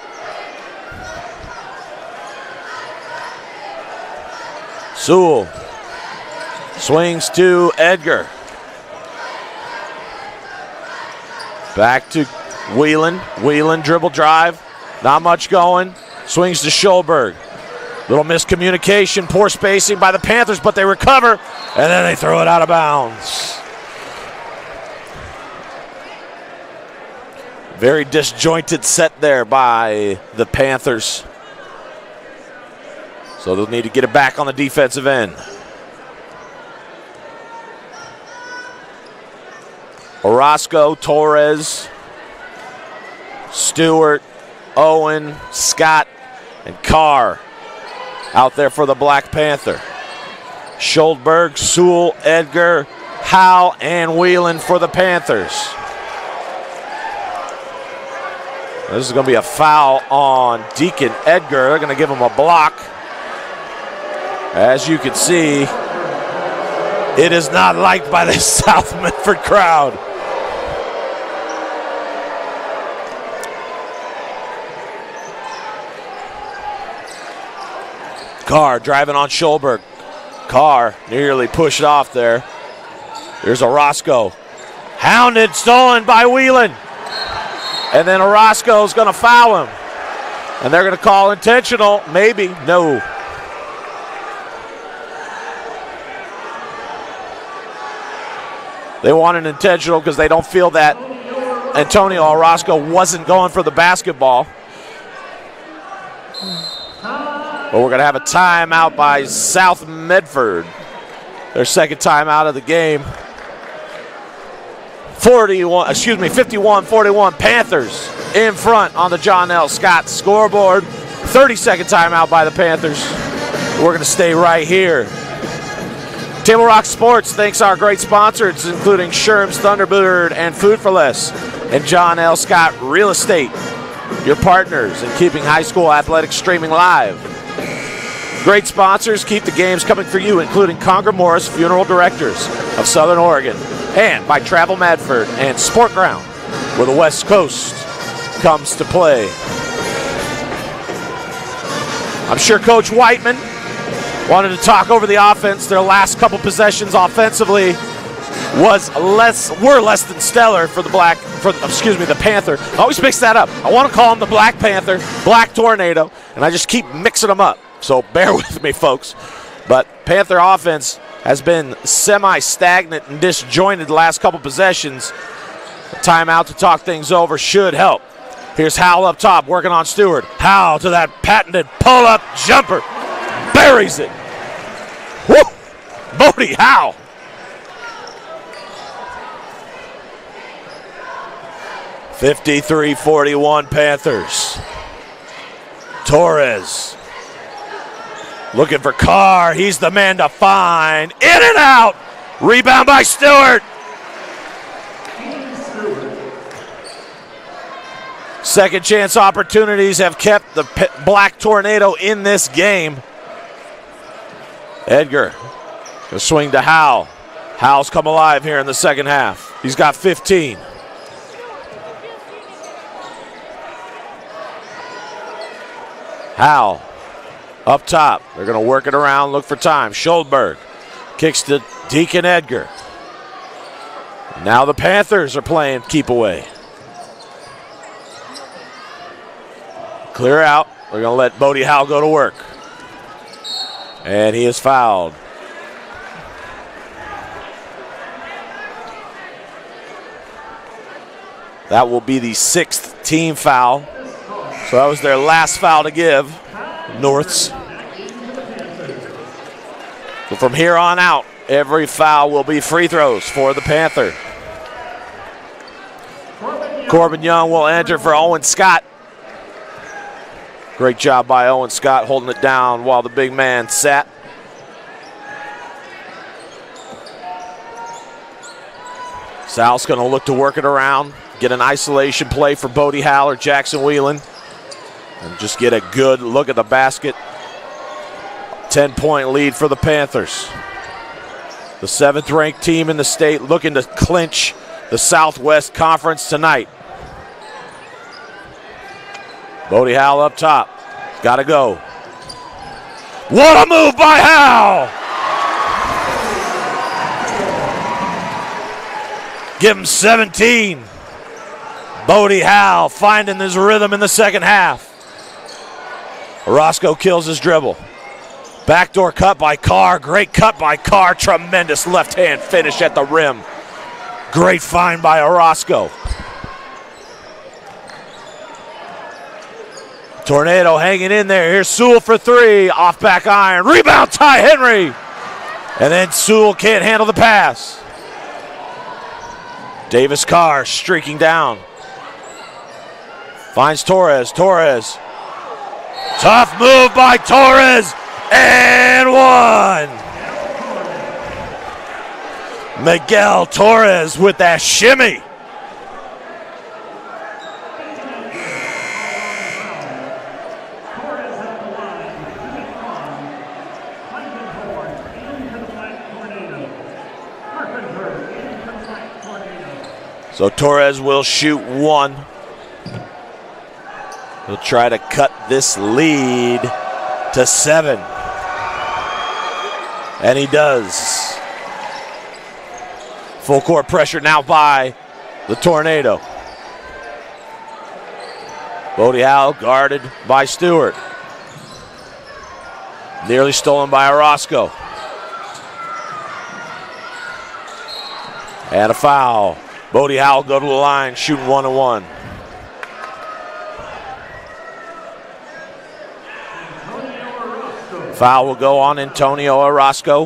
Sewell swings to Edgar. Back to Whelan. Whelan dribble drive. Not much going. Swings to Schuldberg. Little miscommunication, poor spacing by the Panthers, but they recover, and then they throw it out of bounds. Very disjointed set there by the Panthers. So they'll need to get it back on the defensive end. Orozco, Torres, Stewart, Owen, Scott, and Carr out there for the Black Panther. Schuldberg, Sewell, Edgar, Howe, and Whelan for the Panthers. This is going to be a foul on Deacon Edgar. They're going to give him a block. As you can see, it is not liked by the South Medford crowd. Carr driving on Schulberg. Carr nearly pushed off there. Here's Orozco. Hounded, stolen by Whelan. And then Orozco's going to foul him. And they're going to call intentional. Maybe. No. They want an intentional because they don't feel that Antonio Orozco wasn't going for the basketball. But we're going to have a timeout by South Medford. Their second timeout of the game. 51-41 Panthers in front on the John L. Scott scoreboard. 30-second timeout by the Panthers. We're going to stay right here. Table Rock Sports thanks our great sponsors, including Sherm's Thunderbird and Food for Less, and John L. Scott Real Estate, your partners in keeping high school athletics streaming live. Great sponsors keep the games coming for you, including Conger Morris Funeral Directors of Southern Oregon, and by Travel Medford and Sport Ground, where the West Coast comes to play. I'm sure Coach Whiteman wanted to talk over the offense. Their last couple possessions offensively were less than stellar for the Panther. I always mix that up. I want to call him the Black Panther, Black Tornado, and I just keep mixing them up. So bear with me, folks. But Panther offense has been semi-stagnant and disjointed the last couple possessions. A timeout to talk things over should help. Here's Howell up top working on Stewart. Howell to that patented pull-up jumper. Buries it. Woo! Bodie Howell. (53-41) Panthers. Torres looking for Carr. He's the man to find. In and out. Rebound by Stewart. Second chance opportunities have kept the Black Tornado in this game. Edgar gonna swing to Howell. Howell's come alive here in the second half. He's got 15. Howell up top. They're going to work it around, look for time. Schulberg kicks to Deacon Edgar. Now the Panthers are playing keep away. Clear out. We're going to let Bodie Howell go to work. And he is fouled. That will be the 6th team foul. So that was their last foul to give, Norths. So from here on out, every foul will be free throws for the Panther. Corbin Young will enter for Owen Scott. Great job by Owen Scott holding it down while the big man sat. Sal's going to look to work it around, get an isolation play for Bodie Howell or Jackson Whelan, and just get a good look at the basket. 10-point lead for the Panthers. The 7th-ranked team in the state looking to clinch the Southwest Conference tonight. Bodie Howell up top. Got to go. What a move by Howell! Give him 17. Bodie Howell finding his rhythm in the second half. Orozco kills his dribble. Backdoor cut by Carr. Great cut by Carr. Tremendous left-hand finish at the rim. Great find by Orozco. Tornado hanging in there. Here's Sewell for 3. Off back iron. Rebound, Ty Henry. And then Sewell can't handle the pass. Davis Carr streaking down. Finds Torres. Torres. Tough move by Torres. And one. Miguel Torres with that shimmy. So Torres will shoot 1. He'll try to cut this lead to 7. And he does. Full court pressure now by the Tornado. Bodie Howell guarded by Stewart. Nearly stolen by Orozco. And a foul. Bodie Howell go to the line, shooting 1-1. Foul will go on Antonio Orozco.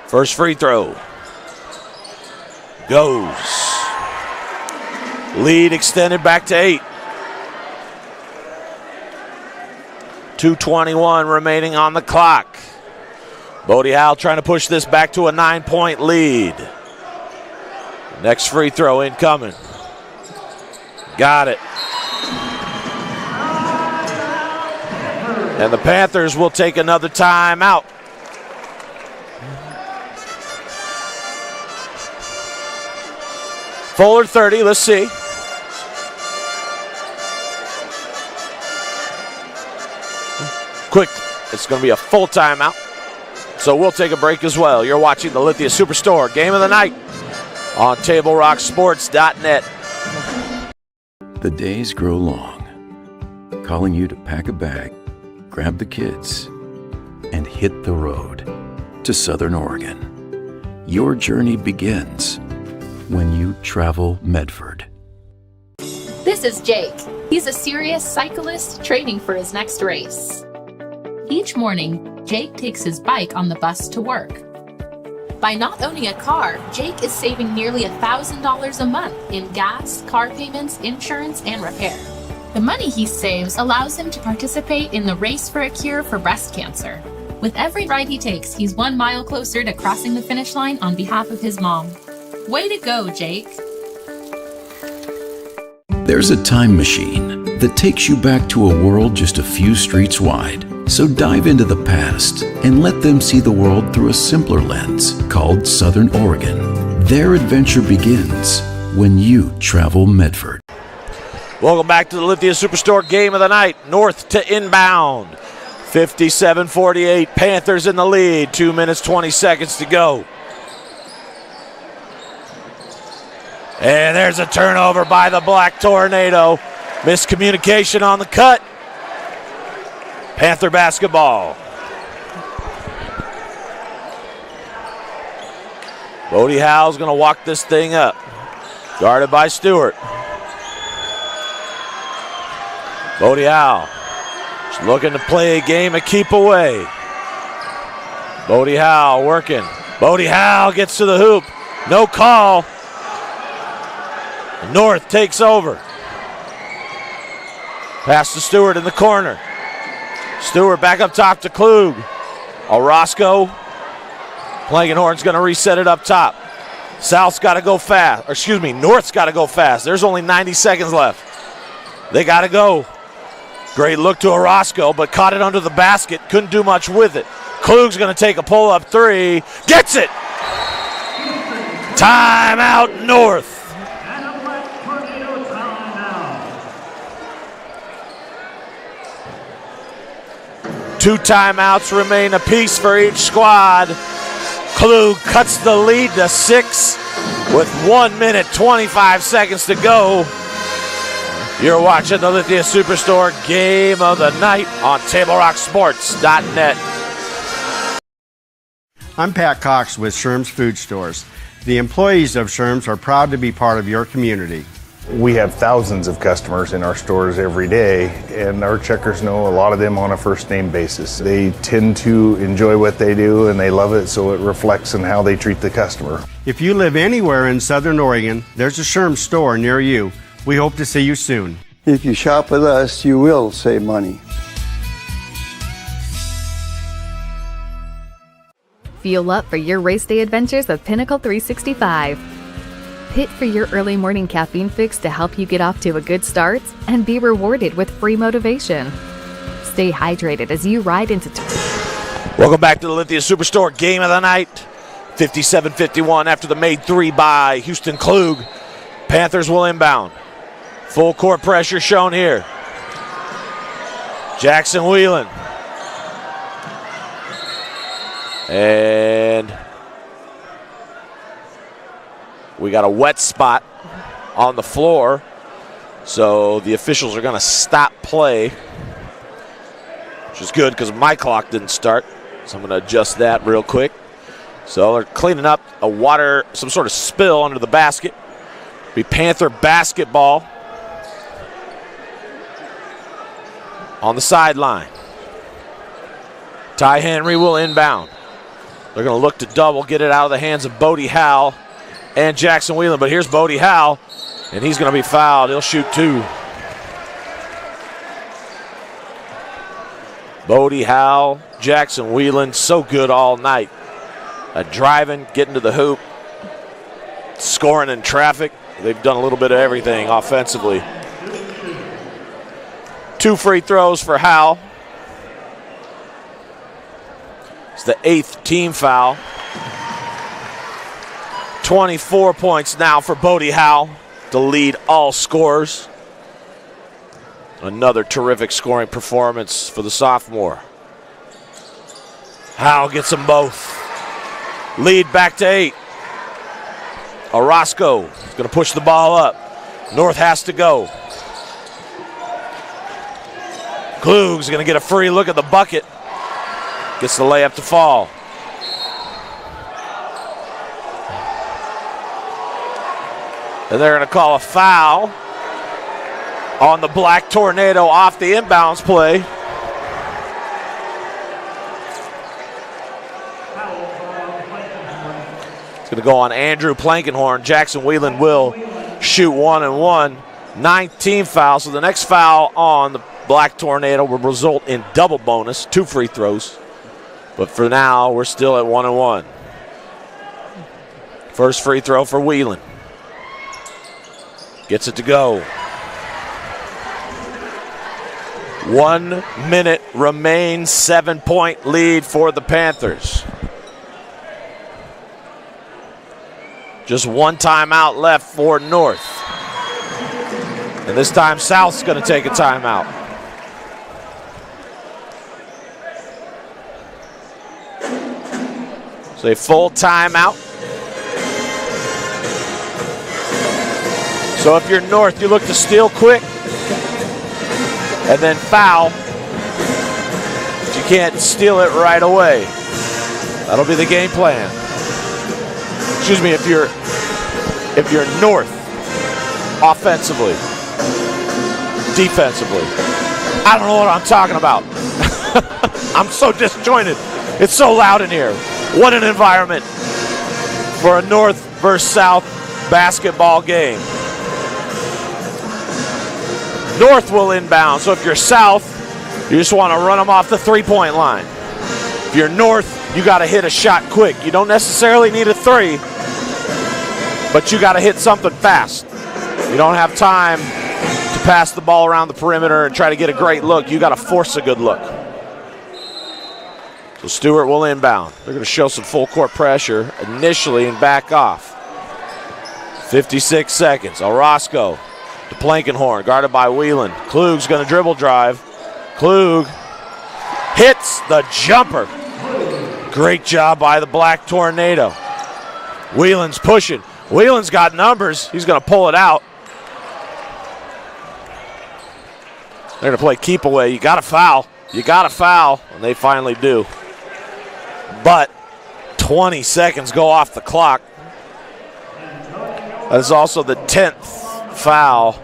First free throw. Goes. Lead extended back to 8. 2:21 remaining on the clock. Bodie Howell trying to push this back to a 9-point lead. Next free throw incoming. Got it. And the Panthers will take another timeout. Fuller 30, let's see. Quick, it's going to be a full timeout. So we'll take a break as well. You're watching the Lithia Superstore Game of the Night on TableRockSports.net. The days grow long, calling you to pack a bag, grab the kids, and hit the road to Southern Oregon. Your journey begins when you travel Medford. This is Jake. He's a serious cyclist training for his next race. Each morning, Jake takes his bike on the bus to work. By not owning a car, Jake is saving nearly $1,000 a month in gas, car payments, insurance, and repair. The money he saves allows him to participate in the Race for a Cure for breast cancer. With every ride he takes, he's 1 mile closer to crossing the finish line on behalf of his mom. Way to go, Jake. There's a time machine that takes you back to a world just a few streets wide. So dive into the past and let them see the world through a simpler lens called Southern Oregon. Their adventure begins when you travel Medford. Welcome back to the Lithia Superstore Game of the Night. North to inbound. 57-48. Panthers in the lead. 2 minutes, 20 seconds to go. And there's a turnover by the Black Tornado. Miscommunication on the cut. Panther basketball. Bodie Howell's going to walk this thing up. Guarded by Stewart. Bodie Howell just looking to play a game of keep away. Bodie Howell working. Bodie Howell gets to the hoop. No call. North takes over. Pass to Stewart in the corner. Stewart back up top to Klug. Orozco. Langenhorn's going to reset it up top. South's got to go fast. Or excuse me, North's got to go fast. There's only 90 seconds left. They got to go. Great look to Orozco, but caught it under the basket. Couldn't do much with it. Klug's going to take a pull-up three. Gets it! Timeout, North. Two timeouts remain apiece for each squad. Klug cuts the lead to 6 with 1 minute, 25 seconds to go. You're watching the Lithia Superstore Game of the Night on TableRockSports.net. I'm Pat Cox with Sherm's Food Stores. The employees of Sherm's are proud to be part of your community. We have thousands of customers in our stores every day, and our checkers know a lot of them on a first name basis. They tend to enjoy what they do and they love it, so it reflects in how they treat the customer. If you live anywhere in Southern Oregon, there's a Sherm's store near you. We hope to see you soon. If you shop with us, you will save money. Fuel up for your race day adventures with Pinnacle 365. Hit for your early morning caffeine fix to help you get off to a good start and be rewarded with free motivation. Stay hydrated as you ride into Welcome back to the Lithia Superstore game of the night. 57-51 after the made three by Houston Klug. Panthers will inbound. Full court pressure shown here. Jackson Whelan. And we got a wet spot on the floor. So the officials are going to stop play, which is good because my clock didn't start. So I'm going to adjust that real quick. So they're cleaning up some sort of spill under the basket. Be Panther basketball on the sideline. Ty Henry will inbound. They're going to look to double, get it out of the hands of Bodie Howell and Jackson Whelan. But here's Bodie Howell, and he's going to be fouled. He'll shoot two. Bodie Howell, Jackson Whelan, so good all night. Driving, getting to the hoop, scoring in traffic. They've done a little bit of everything offensively. 2 free throws for Howell. It's the 8th team foul. 24 points now for Bodie Howell to lead all scorers. Another terrific scoring performance for the sophomore. Howell gets them both. Lead back to 8. Orozco is going to push the ball up. North has to go. Klug's going to get a free look at the bucket. Gets the layup to fall. And they're going to call a foul on the Black Tornado off the inbounds play. It's going to go on Andrew Plankenhorn. Jackson Whelan will shoot 1 and 1. 19 fouls. So the next foul on the Black Tornado will result in double bonus, 2 free throws. But for now, we're still at 1 and 1. First free throw for Whelan. Gets it to go. 1 minute remains, 7-point lead for the Panthers. Just one timeout left for North. And this time South's going to take a timeout. So a full timeout. So if you're North, you look to steal quick and then foul. But you can't steal it right away. That'll be the game plan. Excuse me, if you're North, offensively, defensively. I don't know what I'm talking about. I'm so disjointed. It's so loud in here. What an environment for a North versus South basketball game. North will inbound, so if you're South, you just want to run them off the three-point line. If you're North, you got to hit a shot quick. You don't necessarily need a 3, but you got to hit something fast. You don't have time to pass the ball around the perimeter and try to get a great look. You got to force a good look. So Stewart will inbound. They're going to show some full court pressure initially and back off. 56 seconds. Orozco to Plankenhorn, guarded by Whelan. Klug's going to dribble drive. Klug hits the jumper. Great job by the Black Tornado. Whelan's pushing. Whelan's got numbers. He's going to pull it out. They're going to play keep away. You got to foul. You got to foul. And they finally do. But 20 seconds go off the clock. That is also the 10th foul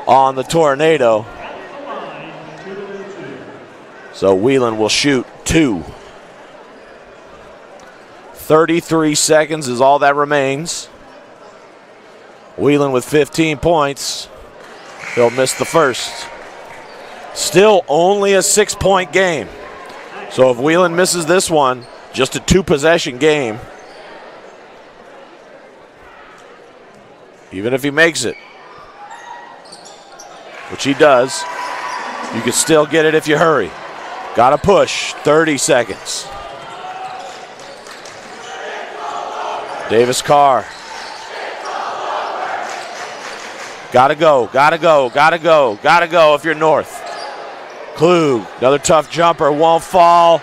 on the Tornado. So Whelan will shoot 2. 33 seconds is all that remains. Whelan with 15 points. He'll miss the first. Still only a 6-point game. So if Whelan misses this one, just a 2-possession game. Even if he makes it, which he does, you can still get it if you hurry. Got to push. 30 seconds. Davis Carr. Gotta go, gotta go, gotta go, gotta go if you're North. Klug, another tough jumper, won't fall.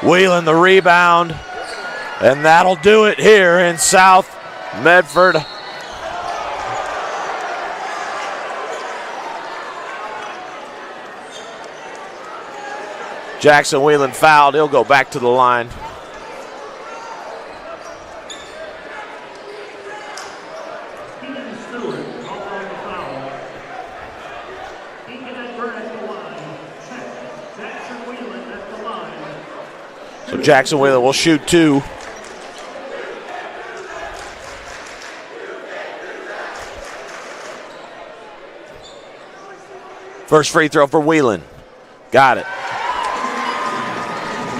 Wheeling the rebound. And that'll do it here in South Medford. Jackson Whelan fouled. He'll go back to the line. So Jackson Whelan will shoot 2. First free throw for Whelan. Got it.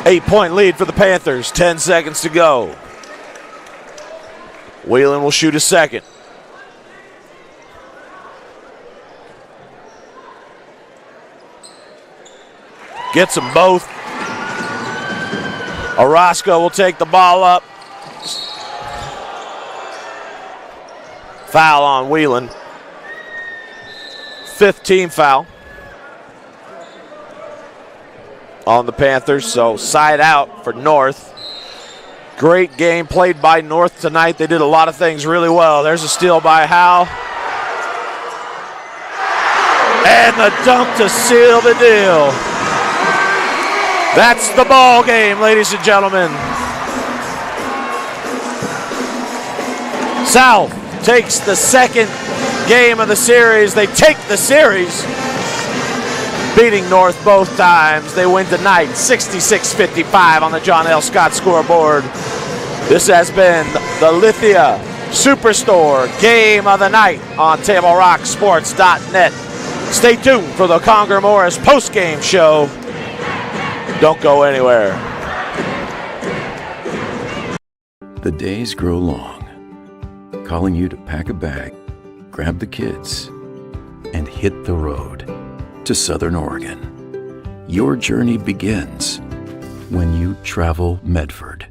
8-point lead for the Panthers. 10 seconds to go. Whelan will shoot a second. Gets them both. Orozco will take the ball up. Foul on Whelan. 5th team foul on the Panthers, so side out for North. Great game played by North tonight. They did a lot of things really well. There's a steal by Howe. And the dunk to seal the deal. That's the ball game, ladies and gentlemen. South takes the second game of the series. They take the series, beating North both times. They win tonight 66-55 on the John L. Scott scoreboard. This has been the Lithia Superstore Game of the Night on TableRockSports.net. Stay tuned for the Conger Morris post-game show. Don't go anywhere. The days grow long, calling you to pack a bag, grab the kids, and hit the road to Southern Oregon. Your journey begins when you travel Medford.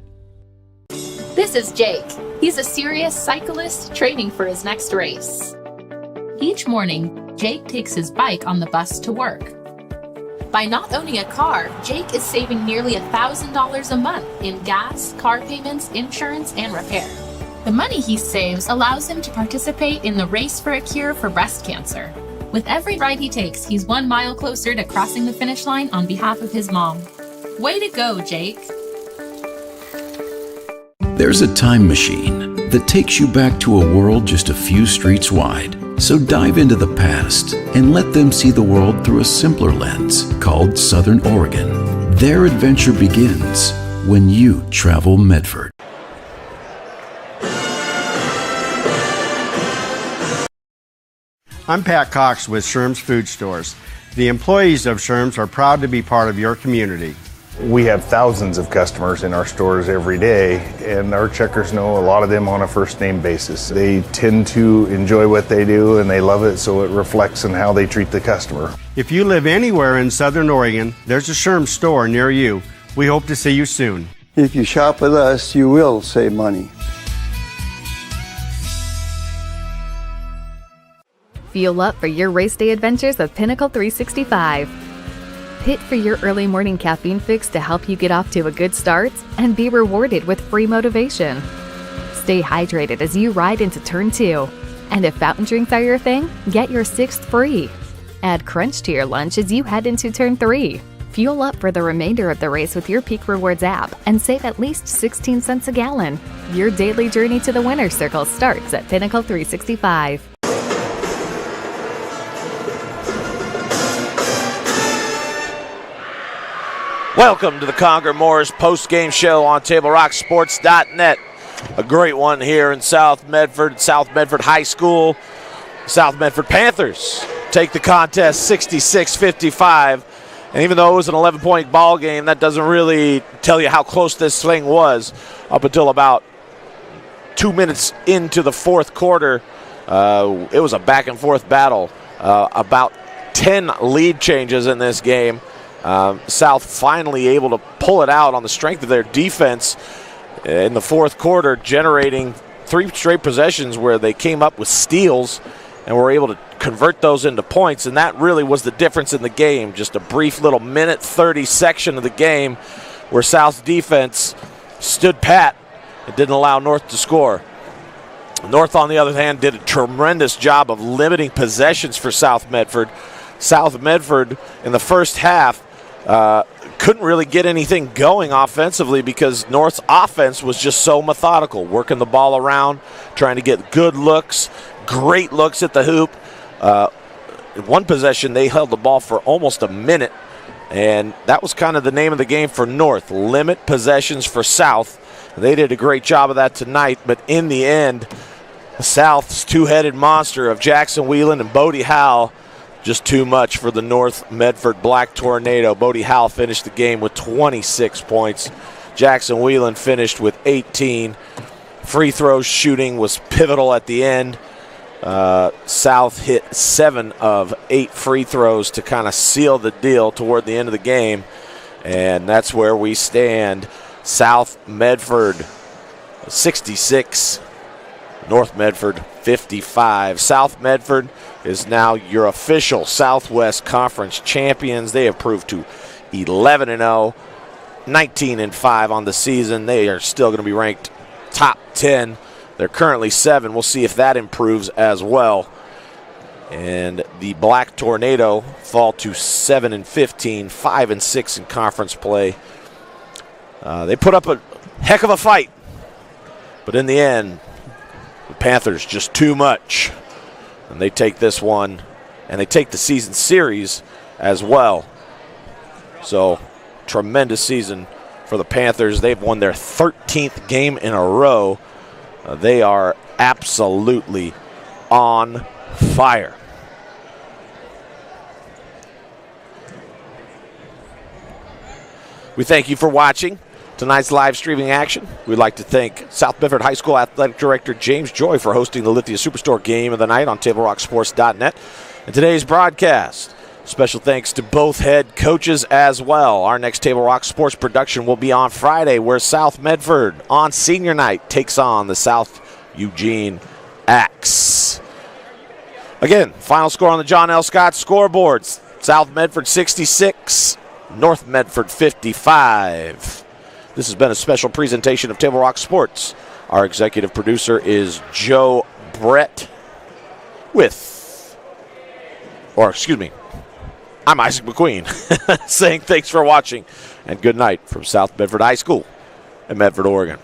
This is Jake. He's a serious cyclist training for his next race. Each morning, Jake takes his bike on the bus to work. By not owning a car, Jake is saving nearly $1,000 a month in gas, car payments, insurance, and repair. The money he saves allows him to participate in the Race for a Cure for breast cancer. With every ride he takes, he's 1 mile closer to crossing the finish line on behalf of his mom. Way to go, Jake. There's a time machine that takes you back to a world just a few streets wide. So dive into the past and let them see the world through a simpler lens called Southern Oregon. Their adventure begins when you travel Medford. I'm Pat Cox with Sherm's Food Stores. The employees of Sherm's are proud to be part of your community. We have thousands of customers in our stores every day, and our checkers know a lot of them on a first name basis. They tend to enjoy what they do and they love it, so it reflects in how they treat the customer. If you live anywhere in Southern Oregon, there's a Sherm's store near you. We hope to see you soon. If you shop with us, you will save money. Fuel up for your race day adventures with Pinnacle 365. Pit for your early morning caffeine fix to help you get off to a good start and be rewarded with free motivation. Stay hydrated as you ride into Turn 2. And if fountain drinks are your thing, get your 6th free. Add Crunch to your lunch as you head into Turn 3. Fuel up for the remainder of the race with your Peak Rewards app and save at least 16 cents a gallon. Your daily journey to the winner's circle starts at Pinnacle 365. Welcome to the Conger Morris post-game show on TableRockSports.net. A great one here in South Medford High School. South Medford Panthers take the contest 66-55. And even though it was an 11-point ball game, that doesn't really tell you how close this thing was up until about 2 minutes into the fourth quarter. It was a back-and-forth battle. About 10 lead changes in this game. South finally able to pull it out on the strength of their defense in the fourth quarter, generating 3 straight possessions where they came up with steals and were able to convert those into points, and that really was the difference in the game. Just a brief little minute 30 section of the game where South's defense stood pat and didn't allow North to score. North, on the other hand, did a tremendous job of limiting possessions for South Medford. South Medford in the first half couldn't really get anything going offensively because North's offense was just so methodical, working the ball around, trying to get good looks, great looks at the hoop. In one possession, they held the ball for almost a minute, and that was kind of the name of the game for North, limit possessions for South. They did a great job of that tonight, but in the end, South's two-headed monster of Jackson Whelan and Bodie Howell, just too much for the North Medford Black Tornado. Bodie Howell finished the game with 26 points. Jackson Whelan finished with 18. Free throw shooting was pivotal at the end. South hit 7 of 8 free throws to kind of seal the deal toward the end of the game, and that's where we stand. South Medford 66, North Medford 55. South Medford is now your official Southwest Conference champions. They have proved to 11-0, 19-5 on the season. They are still going to be ranked top 10. They're currently 7. We'll see if that improves as well. And the Black Tornado fall to 7-15, 5-6 in conference play. They put up a heck of a fight, but in the end, the Panthers just too much. And they take this one, and they take the season series as well. So, tremendous season for the Panthers. They've won their 13th game in a row. They are absolutely on fire. We thank you for watching tonight's live streaming action. We'd like to thank South Medford High School Athletic Director James Joy for hosting the Lithia Superstore Game of the Night on TableRockSports.net. And today's broadcast, special thanks to both head coaches as well. Our next Table Rock Sports production will be on Friday, where South Medford on senior night takes on the South Eugene Axe. Again, final score on the John L. Scott scoreboard. South Medford 66, North Medford 55. This has been a special presentation of Table Rock Sports. Our executive producer is Joe Brett I'm Isaac McQueen saying thanks for watching and good night from South Medford High School in Medford, Oregon.